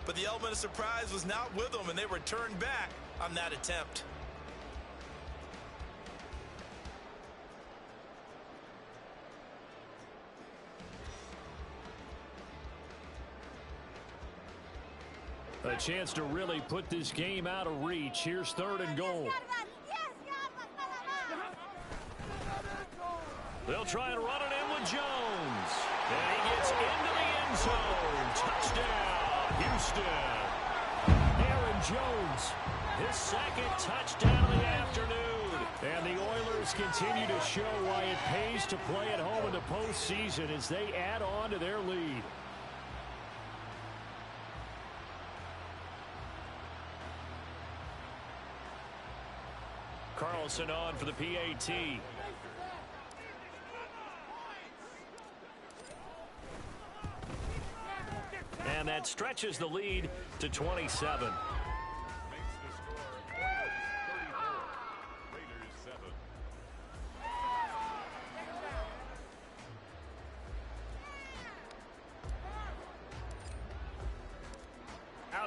but the element of surprise was not with them, and they returned back on that attempt. A chance to really put this game out of reach. Here's 3rd and goal. They'll try and run it in with Jones. And he gets into the end zone. Touchdown, Houston. Aaron Jones, his 2nd touchdown of the afternoon. And the Oilers continue to show why it pays to play at home in the postseason as they add on to their lead. Carlson on for the PAT. And that stretches the lead to 27.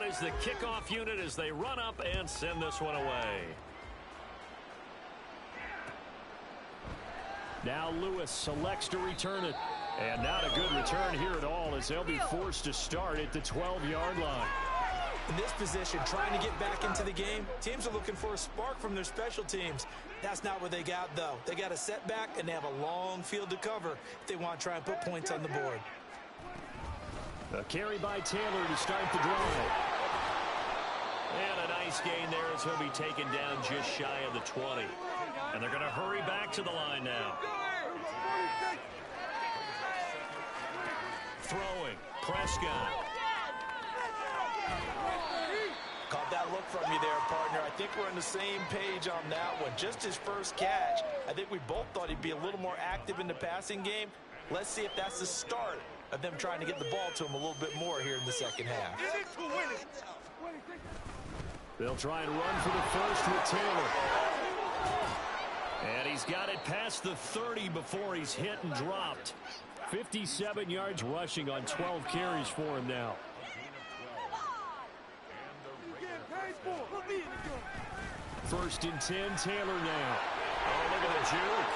is the kickoff unit as they run up and send this one away. Now Lewis selects to return it. And not a good return here at all as they'll be forced to start at the 12-yard line. In this position, trying to get back into the game, teams are looking for a spark from their special teams. That's not what they got, though. They got a setback, and they have a long field to cover if they want to try and put points on the board. A carry by Taylor to start the drive. And a nice gain there as he'll be taken down just shy of the 20. And they're going to hurry back to the line now. Throwing, Prescott. Caught that look from you there, partner. I think we're on the same page on that one. Just his first catch, I think we both thought he'd be a little more active in the passing game. Let's see if that's the start of them trying to get the ball to him a little bit more here in the second half. They'll try and run for the first with Taylor. And he's got it past the 30 before he's hit and dropped. 57 yards rushing on 12 carries for him now. First and 10, Taylor now. Oh, look at the juke.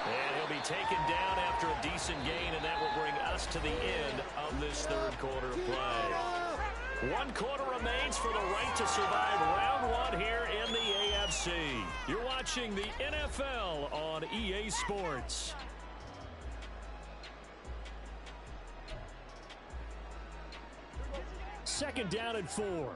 And he'll be taken down after a decent gain, and that will bring us to the end of this third quarter of play. 1 quarter remains for the right to survive round 1 here in the AFC. You're watching the NFL on EA Sports. Second down and 4.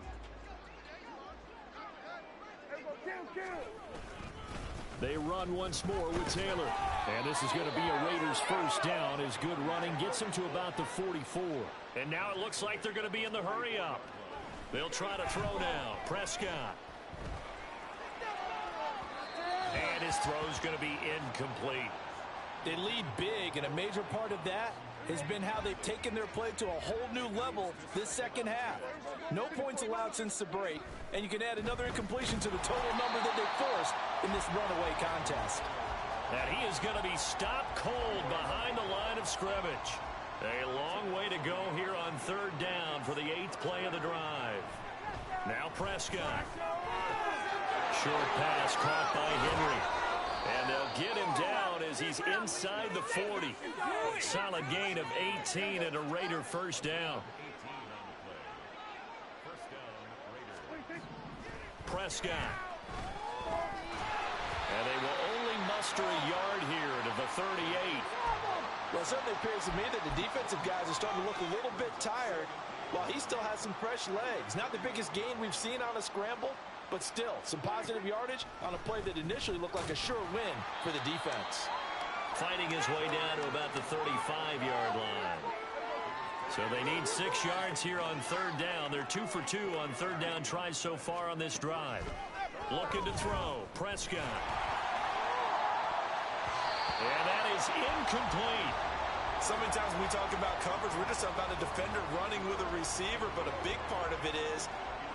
They run once more with Taylor. And this is going to be a Raiders first down as good running gets him to about the 44. And now it looks like they're going to be in the hurry up. They'll try to throw now. Prescott. And his throw's going to be incomplete. They lead big, and a major part of that has been how they've taken their play to a whole new level this second half. No points allowed since the break, and you can add another incompletion to the total number that they forced in this runaway contest. And he is going to be stopped cold behind the line of scrimmage. A long way to go here on third down for the 8th play of the drive. Now Prescott. Short pass caught by Henry. And they'll get him down as he's inside the 40. Solid gain of 18 and a Raider first down. Prescott. And they will only muster a yard here to the 38. Well, it certainly appears to me that the defensive guys are starting to look a little bit tired while he still has some fresh legs. Not the biggest gain we've seen on a scramble, but still some positive yardage on a play that initially looked like a sure win for the defense. Fighting his way down to about the 35-yard line. So they need 6 yards here on third down. They're 2 for 2 on third down tries so far on this drive. Looking to throw. Prescott. And that is incomplete. So many times when we talk about coverage, we're just about a defender running with a receiver, but a big part of it is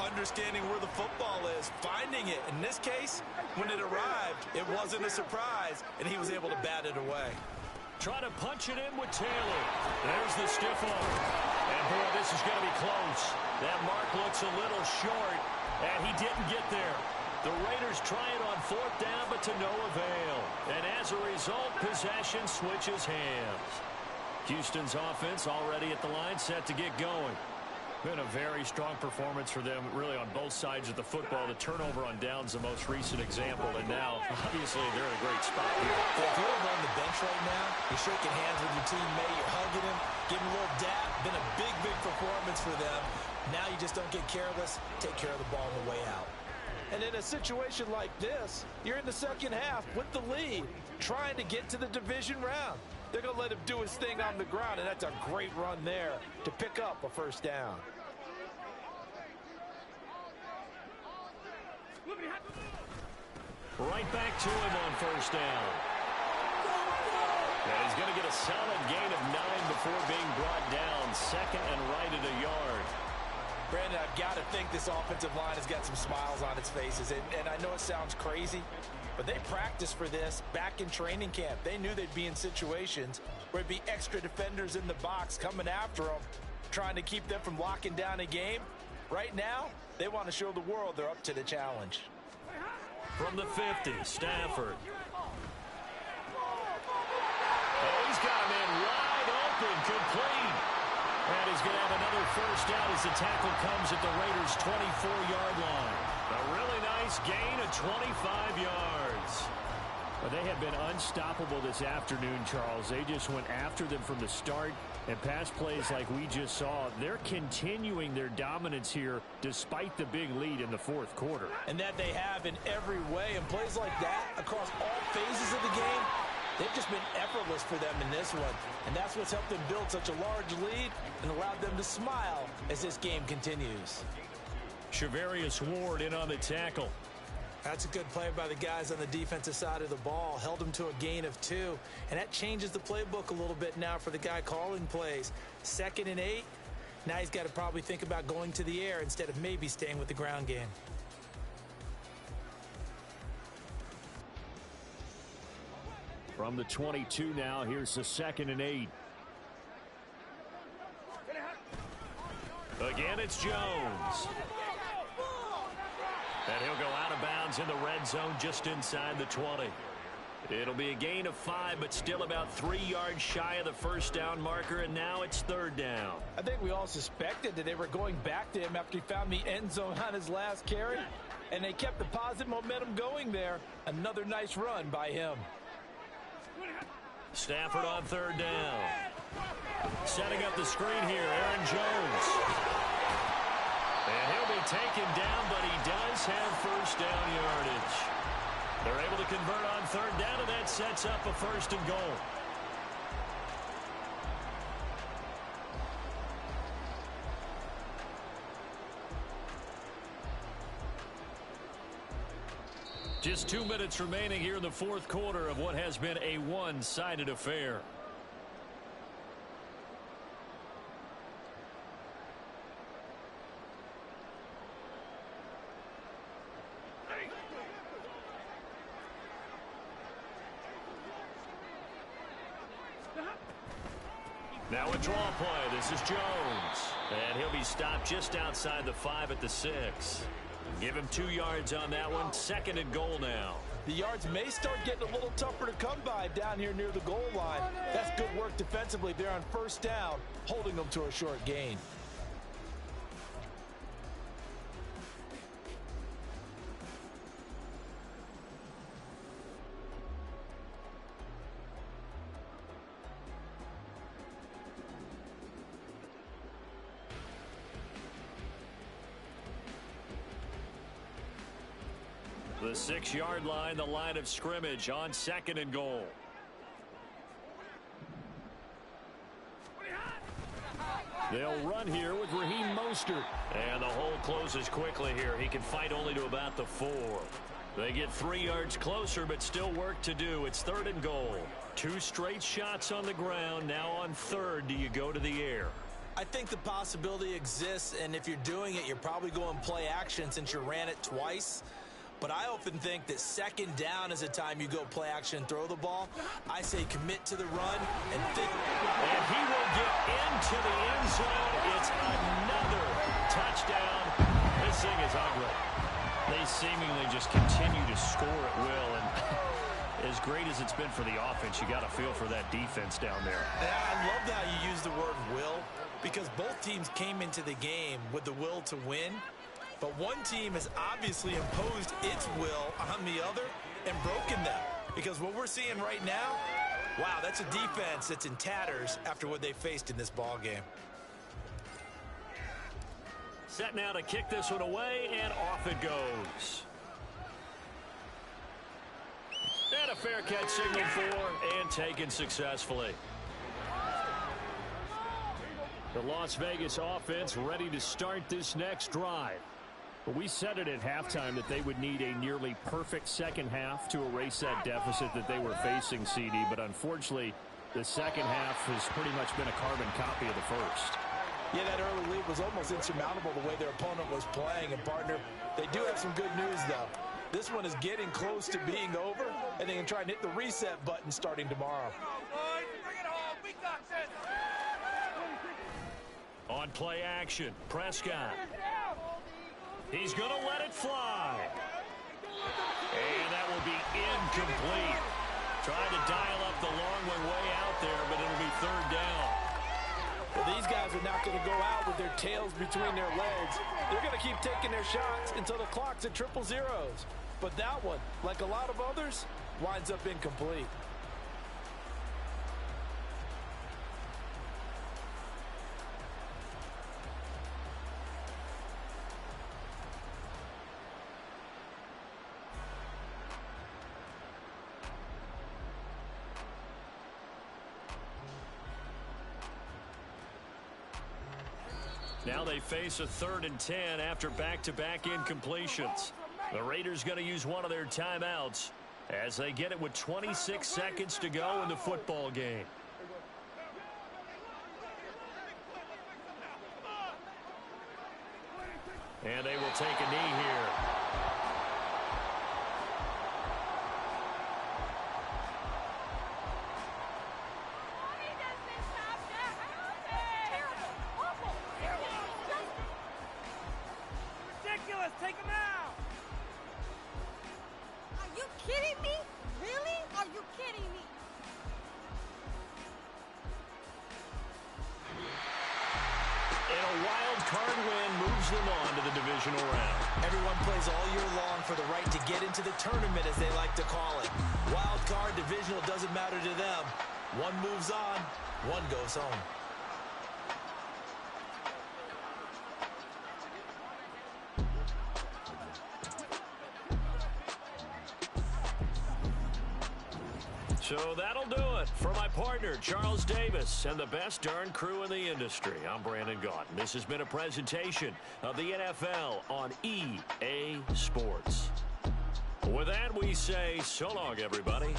understanding where the football is, finding it. In this case, when it arrived, it wasn't a surprise, and he was able to bat it away. Trying to punch it in with Taylor. There's the stiff arm. And, boy, this is going to be close. That mark looks a little short, and he didn't get there. The Raiders try it on fourth down, but to no avail. And as a result, possession switches hands. Houston's offense already at the line, set to get going. Been a very strong performance for them, really, on both sides of the football. The turnover on downs, the most recent example, and now, obviously, they're in a great spot here. Well, if you're over on the bench right now, you're shaking hands with your teammate, you're hugging him, giving a little dap. Been a big, big performance for them. Now you just don't get careless, take care of the ball on the way out. And in a situation like this, you're in the second half with the lead, trying to get to the division round. They're going to let him do his thing on the ground, and that's a great run there to pick up a first down. Right back to him on first down. And he's going to get a solid gain of 9 before being brought down. Second and right at a yard. Brandon, I've got to think this offensive line has got some smiles on its faces. And I know it sounds crazy, but they practiced for this back in training camp. They knew they'd be in situations where it'd be extra defenders in the box coming after them, trying to keep them from locking down a game. Right now, they want to show the world they're up to the challenge. From the 50, Stafford. Oh, he's got a man wide open, complete. And he's going to have another first down as the tackle comes at the Raiders' 24-yard line. A really nice gain of 25 yards. Well, they have been unstoppable this afternoon, Charles. They just went after them from the start. And pass plays like we just saw, they're continuing their dominance here despite the big lead in the fourth quarter. And that they have in every way. And plays like that across all phases of the game, they've just been effortless for them in this one. And that's what's helped them build such a large lead and allowed them to smile as this game continues. Shavarius Ward in on the tackle. That's a good play by the guys on the defensive side of the ball. Held them to a gain of 2. And that changes the playbook a little bit now for the guy calling plays. 2nd and 8. Now he's got to probably think about going to the air instead of maybe staying with the ground game. From the 22 now, here's the 2nd and 8. Again, it's Jones. And he'll go out of bounds in the red zone just inside the 20. It'll be a gain of 5, but still about 3 yards shy of the first down marker, and now it's 3rd down. I think we all suspected that they were going back to him after he found the end zone on his last carry, and they kept the positive momentum going there. Another nice run by him. Stafford on 3rd down. Setting up the screen here, Aaron Jones. And he'll be taken down, but he does have first down yardage. They're able to convert on 3rd down, and that sets up a 1st and goal. Just 2 minutes remaining here in the fourth quarter of what has been a one-sided affair. Now a draw play. This is Jones. And he'll be stopped just outside the 5 at the 6. Give him 2 yards on that one. 2nd and goal now. The yards may start getting a little tougher to come by down here near the goal line. That's good work defensively there on 1st down, holding them to a short gain. The 6-yard line, the line of scrimmage on 2nd and goal. They'll run here with Raheem Mostert. And the hole closes quickly here. He can fight only to about the 4. They get 3 yards closer, but still work to do. It's 3rd and goal. 2 straight shots on the ground. Now on 3rd, do you go to the air? I think the possibility exists, and if you're doing it, you're probably going play action since you ran it twice. But I often think that 2nd down is a time you go play action and throw the ball. I say commit to the run and think. And he will get into the end zone. It's another touchdown. This thing is ugly. They seemingly just continue to score at will. And as great as it's been for the offense, you got to feel for that defense down there. Yeah, I love how you use the word will, because both teams came into the game with the will to win. But one team has obviously imposed its will on the other and broken them. Because what we're seeing right now, wow, that's a defense that's in tatters after what they faced in this ball game. Set now to kick this one away, and off it goes. And a fair catch signaled for and taken successfully. The Las Vegas offense ready to start this next drive. We said it at halftime that they would need a nearly perfect second half to erase that deficit that they were facing, CD. But unfortunately, the second half has pretty much been a carbon copy of the first. Yeah, that early lead was almost insurmountable the way their opponent was playing. And, partner, they do have some good news, though. This one is getting close to being over, and they can try and hit the reset button starting tomorrow. On play action, Prescott. He's going to let it fly. And that will be incomplete. Trying to dial up the long one way out there, but it'll be third down. Well, these guys are not going to go out with their tails between their legs. They're going to keep taking their shots until the clock's at 000. But that one, like a lot of others, winds up incomplete. Now they face a 3rd and 10 after back-to-back incompletions. The Raiders going to use one of their timeouts as they get it with 26 seconds to go in the football game. And they will take a knee here. Take him out! Are you kidding me? Really? Are you kidding me? And a wild card win moves them on to the divisional round. Everyone plays all year long for the right to get into the tournament, as they like to call it. Wild card, divisional, doesn't matter to them. One moves on, one goes home. So that'll do it for my partner, Charles Davis, and the best darn crew in the industry. I'm Brandon Gaudin. This has been a presentation of the NFL on EA Sports. With that, we say so long, everybody.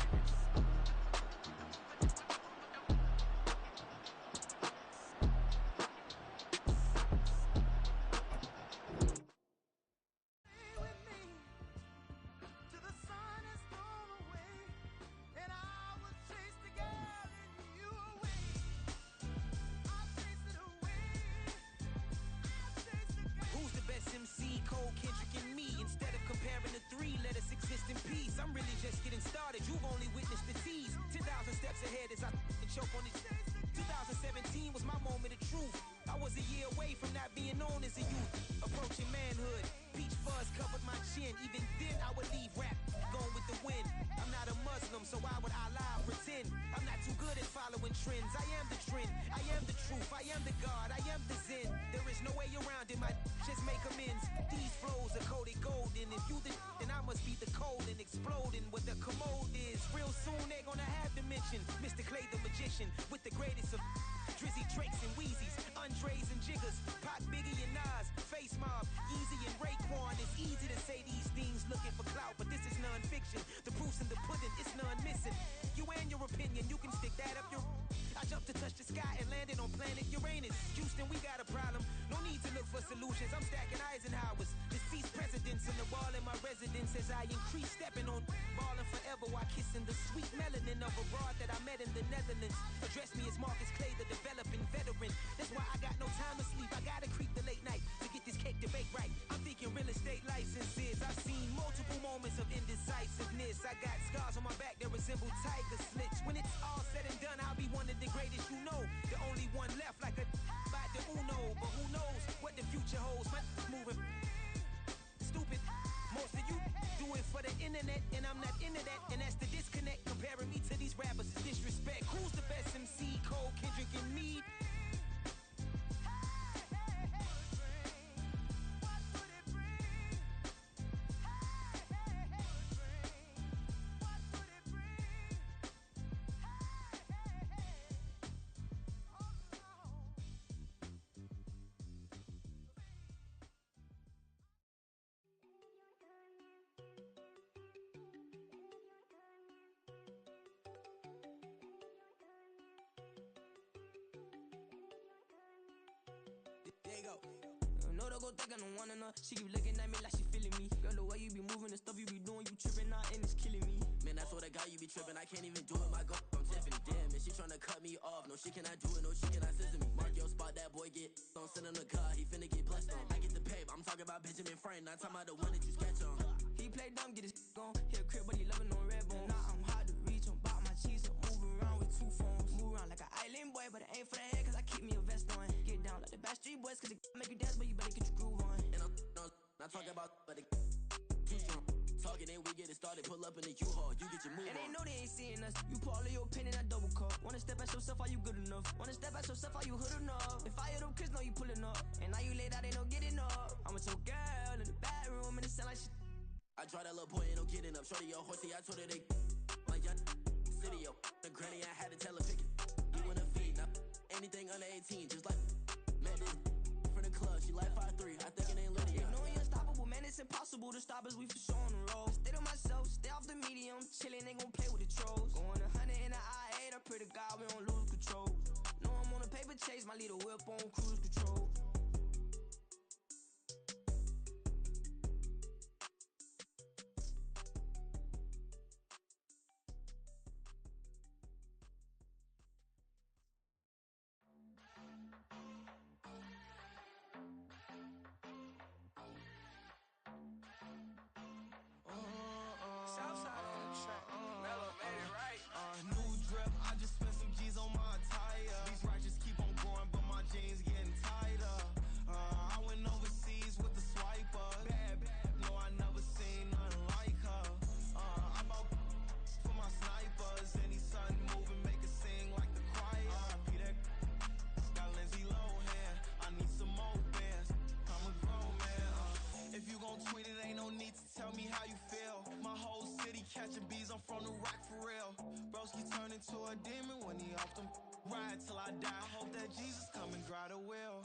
I'm really just getting started. You've only witnessed the tease. 10,000 steps ahead as I choke on these. 2017 was my moment of truth. I was a year away from not being known as a youth. Approaching manhood. Peach fuzz covered my chin. Even then I would leave rap going with the wind. I'm not a Muslim, so why would I lie or pretend? I'm not too good at following trends. I am the trend. I am the truth. I am the God. I am the Zen. There is no way around it. My just make amends. These flows are coated golden. If you the then I must be the cold and exploding what the commode is. Real soon they're gonna have to mention Mr. Clay the magician with the greatest of Drizzy, Drakes, and Wheezies, Andres and Jiggers, Pac, Biggie, and Nas, Face Mob, Easy and Raekwon. It's easy to say these things looking for clout, but this is non-fiction. The proof's in the pudding, it's none missing. You and your opinion, you can stick that up your. I jumped to touch the sky and landed on planet Uranus. Houston, we got a problem. No need to look for solutions. I'm stacking Eisenhowers. Deceased presidents in the wall in my residence as I increase stepping on balling forever while kissing the sweet melanin of a broad that I met in the Netherlands. Address me as Marcus Clay, the developing veteran. That's why I got no time to sleep. I gotta creep the late night to get this cake to bake right. I'm thinking real estate licenses. I've seen multiple moments of indecisiveness. I got scars on my back that resemble tiger slits. When it's all said and done, I'll be one of the greatest you know. The only one left like a by the Uno. But who knows what the future holds. My moving stupid. Most of you do it for the internet, and I'm not into that. And that's the disconnect. Comparing me to these rappers is disrespect. Who's the best MC? Cole, Kendrick, and Meade? There you go. No, don't go think I don't wanna know. She keep looking at me like she feeling me. Girl, the way you be moving, the stuff you be doing, you tripping out and it's killing me. Man, I swear to God, you be tripping. I can't even do it. My girl, I'm Tiffany. Damn, and she tryna cut me off. No, she cannot do it. No, she cannot scissor me. Mark your spot, that boy get. Don't send him the car. He finna get blessed on. I get the paper. I'm talking about Benjamin Franklin, not talking about the one that you sketch on. He play dumb, get his on. Hit a crib, but he loving on red bone. Now I'm hard to reach, I'm bout my cheese, I'm moving around with 2 phones. Move around like an island boy, but it ain't for the head, cause I keep me a vest on. Get down like the Backstreet Boys, cause it make you dance, but you better get your groove on. And I'm not talking about, but it too strong. Talking and we get it started, pull up in the U-Haul, you get your move and on. they know they ain't seeing us. You put all of your pen in that double cup. Wanna step at yourself, are you good enough? Wanna step at yourself, are you hood enough? If I hear them kids know you pulling up, and now you late out, they no getting up. I'm with your girl in the bedroom, and it sound like shit. I try that little boy, ain't no getting up. Shorty, your horsey, I told her they my young city, yo. The granny, I had to tell her pick it. You in a feed, now anything under 18, just like met this from the club. She like 5'3", I think it ain't Lydia. They know you unstoppable, man, it's impossible to stop us, we for sure on the road. Stay to myself, stay off the medium, chillin', they gon' play with the trolls. Going 100 in the I-8, I pray to God we don't lose control. Know I'm on a paper chase, my leader whip on cruise control. Southside on the track. Mellow made it right. New drip, I just spent some G's on my attire. These righteous keep on going, but my jeans getting tighter. I went overseas with the swiper. Bad, no, I never seen nothing like her. I bought for my snipers. Any son moving, make it sing like the choir. Peter got Lindsay Lohan. I need some more bands. I'm a grown man. If you gon' tweet it, ain't no need to tell me how you feel. My whole city catching bees, I'm from the rack for real. Broski turn into a demon when he off them. Ride till I die. I hope that Jesus come and grab the wheel.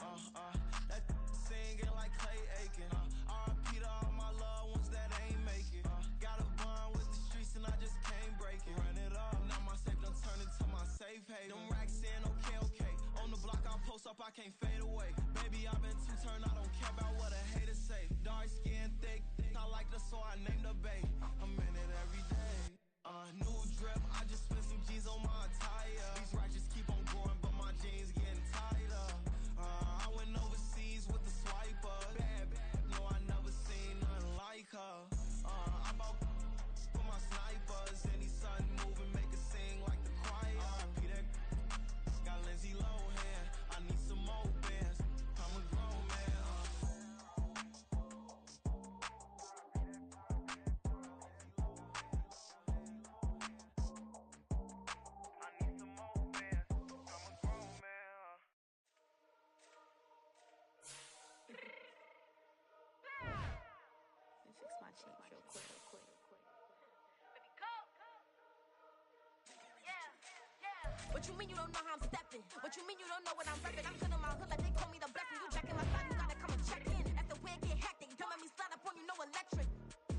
That singing like Clay Aiken. R.I.P. to all my loved ones that ain't make it. Got a bond with the streets and I just can't break it. Run it up, now my safe done turn into my safe haven. Them racks in, okay. On the block I post up, I can't fade away. Baby, I've been too turned, I don't care about what a hater say. Dark skin, thick, I like the so I named the bae. I'm in it every day. New drip, I just spent some G's on my attire. These righteous keep on going, but my jeans getting tighter. I went overseas with the swiper. Bad, no, I never seen nothing like her. I bought for my snipers. Any son moving, make it sing like the choir. Peter got Lindsay Lohan. I need some more bands. I'm a grown man. Fix my change real quick. What you mean you don't know how I'm stepping? What you mean you don't know what I'm repping? I'm good in my hood like they call me the blessing. You jacking my side, you gotta come and check in. As the way get hectic, don't make me slide up on you, no electric.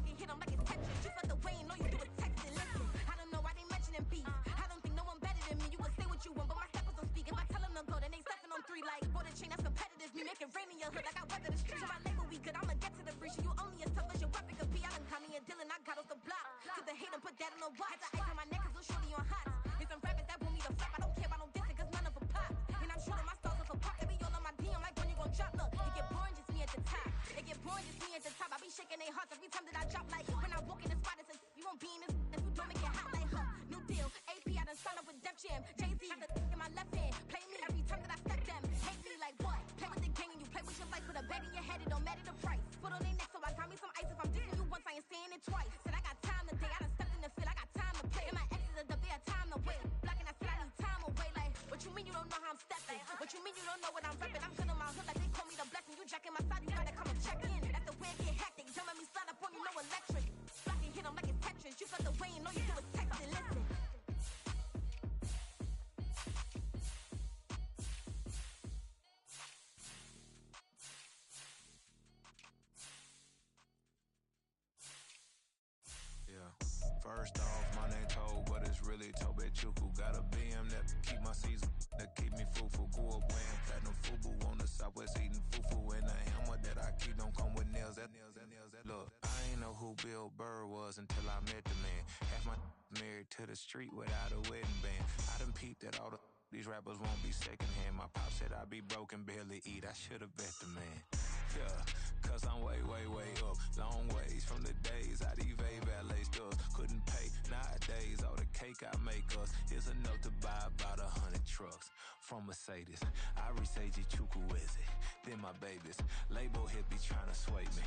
You hit them like it's Tetris. You felt the way, and all you do is texting. Listen, I don't know why they mentioning beef. I don't think no one better than me. You can say what you want, but my steppers don't speak. If I tell them to go, then they stepping on 3 like border chain. That's competitive. Me make it rain in your hood like I weather the street. So my label we good. I'ma get to the breach. You only as tough as your weapon could be. I done caught me a Dylan. I got off the block. To the hate and put that on the watch. Had the ice on my neck 'cause little shorty on hot. There's some rappers that want me to flop. I don't care about no dissing 'cause none of them pop. And I'm shooting my stars off a pop. They be all on my DM like when you gon' drop. Look, it get boring just me at the top. It get boring just me at the top. I be shaking their hearts every time that I drop. Like when I walk in the spot, it's a you won't be in this. If you don't make it hot like her. New deal. AP, I done signed up with Def Jam. Jay-Z got the in my left hand. Play me every time that I step them. Hate me like what? Play with the gang and you play with your life. Put a bag in your head, it don't matter the price. Put on their neck, so I got me some ice. If I'm dissing you once, I ain't saying it twice. Said I got time today. I done stepped in the field. I got time to play. And my exes are the bare time to wait. Blocking, I said I need time away. Like, what you mean you don't know how I'm stepping? What you mean you don't know what I'm repping? I'm good in my hood like they call me the blessing. You jacking my side, you gotta come and check in. That's the way it get hectic. Don't make me slide up on you, no electric. Blocking, hit them like it's Tetris. You felt the way, and all you do is texting. Listen. First off, my name Toad, but it's really Tobe Chuku. Got a BM that keep my season, that keep me fufu. Grew up wearing platinum fubu on the southwest, eating fufu. And a hammer that I keep don't come with nails. Look, I ain't know who Bill Burr was until I met the man. Half my married to the street without a wedding band. I done peeped that all these rappers won't be secondhand. My pop said I'd be broken, barely eat. I should've bet the man. Yeah, cause I'm way, way, way up. Long ways from the days I evade valet stores. Couldn't pay nowadays, all the cake I make us is enough to buy about 100 trucks. From Mercedes, I resage Chukwueze. Then my babies, label hit be trying to sway me.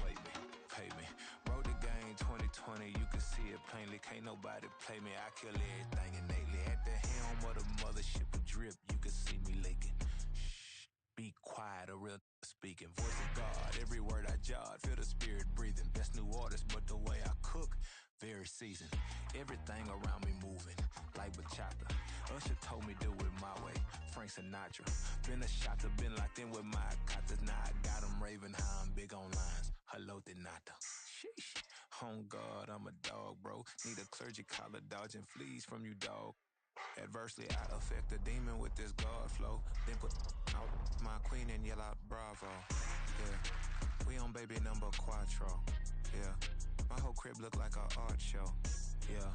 Pay me, wrote the game 2020, you can see it plainly. Can't nobody play me, I kill everything innately. At the helm of the mothership of drip, you can see me leaking. Shh, be quiet, a real speaking. Voice of God, every word I jot, feel the spirit breathing. Best new artist, but the way I cook, very seasoned. Everything around me moving, like bachata. Usher told me do it my way, Frank Sinatra. Been a shotter, been locked in with my cotters. Now I got them raving how I'm big on lines. Hello, Denata. Sheesh. On God, I'm a dog, bro. Need a clergy collar, dodging fleas from you, dog. Adversely, I affect the demon with this God flow. Then put out my queen and yell out bravo. Yeah, we on baby number quattro. Yeah, my whole crib look like an art show. Yeah,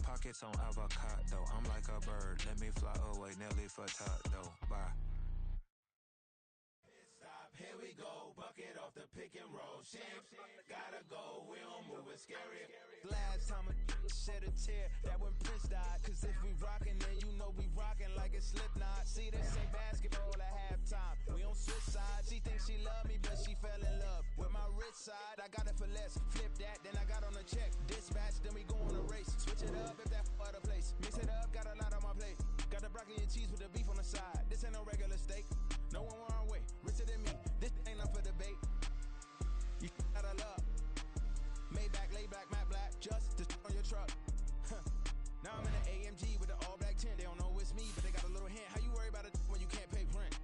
pockets on avocado. I'm like a bird. Let me fly away, Nelly Furtado. Bye. Stop, here we go. Bucket off the pick and roll. Champ, gotta go. We don't move it scary. Last time a shed a tear, that when Prince died. Cause if we rockin', then you know we rockin' like a Slipknot. See, this ain't basketball at halftime. We on switch sides. She thinks she love me, but she fell in love with my rich side. I got it for less. Flip that, then I got on a check. Dispatch, then we go on a race. Switch it up if that other place. Mix it up, got a lot on my plate. Got the broccoli and cheese with the beef on the side. This ain't no regular steak. No one wrong way. Richer than me. This ain't up for debate. You got a love. Maybach, lay back, matte black, just to on your truck. Now I'm in the AMG with the all black tint. They don't know it's me, but they got a little hint. How you worry about it when you can't pay rent?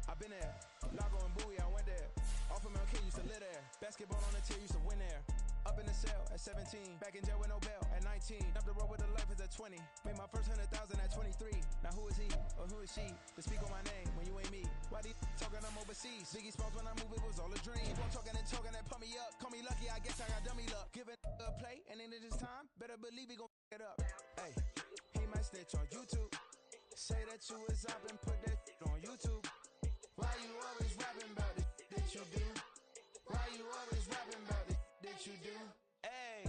I've been there. Lago and Bowie, I went there. Off of MLK, used to live there. Basketball on the tier, used to win there. Up in the cell at 17. Back in jail with no bail at 19. Up the road with the life is at 20. Made my first 100,000 at 23. Now who is he or who is she to speak on my name when you ain't me? Why these talking I'm overseas? Biggie Smalls when I move it was all a dream. Keep on talking and talking and pump me up. Call me lucky, I guess I got dummy luck. Give it a play and then it's time. Better believe we gon' it up. Hey, he might snitch on YouTube. Say that you was up and put that on YouTube. Why you always rapping about it that you do? Why you always rapping about it that you do? Hey,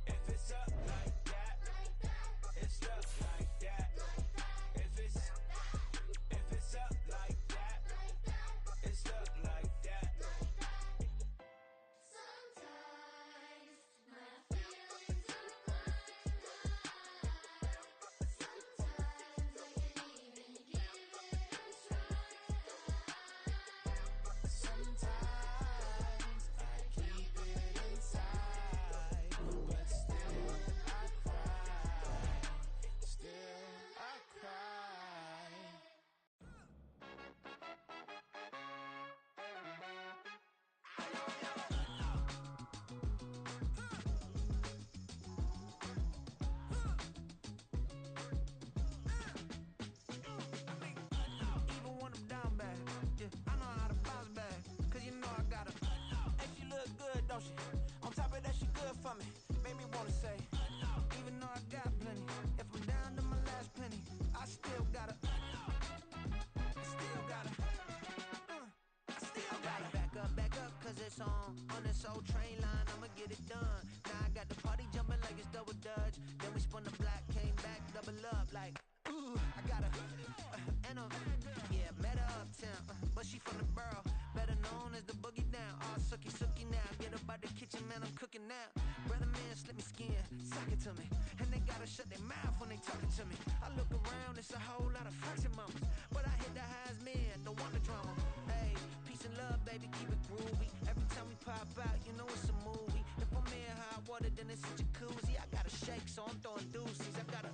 If it's up like that, it's up like that. If it's up like that, it's up like that. Sometimes my feelings are flying high. Sometimes I can't even give it a try. Sometimes I keep it inside, but still I cry. Still I cry. Even when I'm down bad, yeah, I know how to bounce back. Cause you know I got her. Hey, she look good, don't she? On top of that, she good for me. Made me wanna say, even though I got plenty, if I'm down to my last penny, I still got her. Still got her. I still got her. Back up, cause it's on this old train line, I'ma get it done. Now I got the party jumping like it's double dutch. Then we spun the block, came back, double up like, ooh, I got her. And yeah, met her uptown, but she from the borough, better known as the boogie down. All sookie now, get up out the kitchen, man, I'm cooking now. Brother man, slip me skin, suck it to me, and they gotta shut their mouth when they talking to me. I look around, it's a whole lot of flexing mamas, but I hit the highs, man, don't want the drama. Hey, peace and love, baby, keep it groovy. Every time we pop out, you know it's a movie. If I'm in hot water, then it's a jacuzzi. I gotta shake, so I'm throwing deuces. I gotta,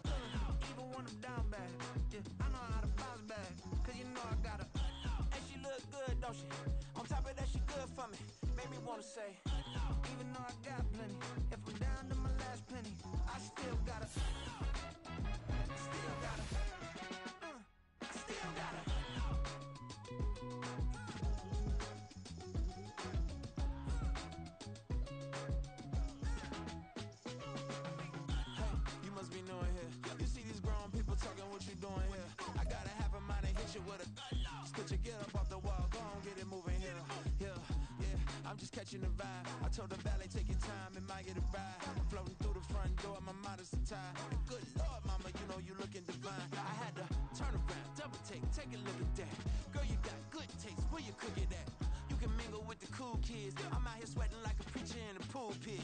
even when I'm down bad, yeah, I know how to bounce back. Cause you know I got her. And she look good, don't she? On top of that, she good for me. Made me wanna say, even though I got plenty, if I'm down to my last penny, I still got her. Still got her. I still got her. Hey, you must be new in here. You see these grown people talking, what you doing here? I got a half a mind to hit you with a. Split your get up off the wall, go on, get it moving here. catching the vibe. I told the valet, take your time, it might get a ride. Floating through the front door, my mind is tied. Good Lord, mama, you know you looking divine. I had to turn around, double take a look at that. Girl, you got good taste, where you cook it at? You can mingle with the cool kids. I'm out here sweating like a preacher in a pulpit.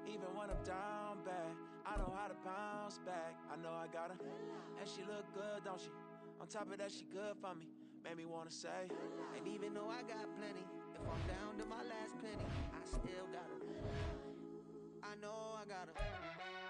Even when I'm down bad, I know how to bounce back. I know I got her, and she look good, don't she? On top of that, she good for me. Made me wanna say, and even though I got plenty, if I'm down to my last penny, I still got her. I know I got her.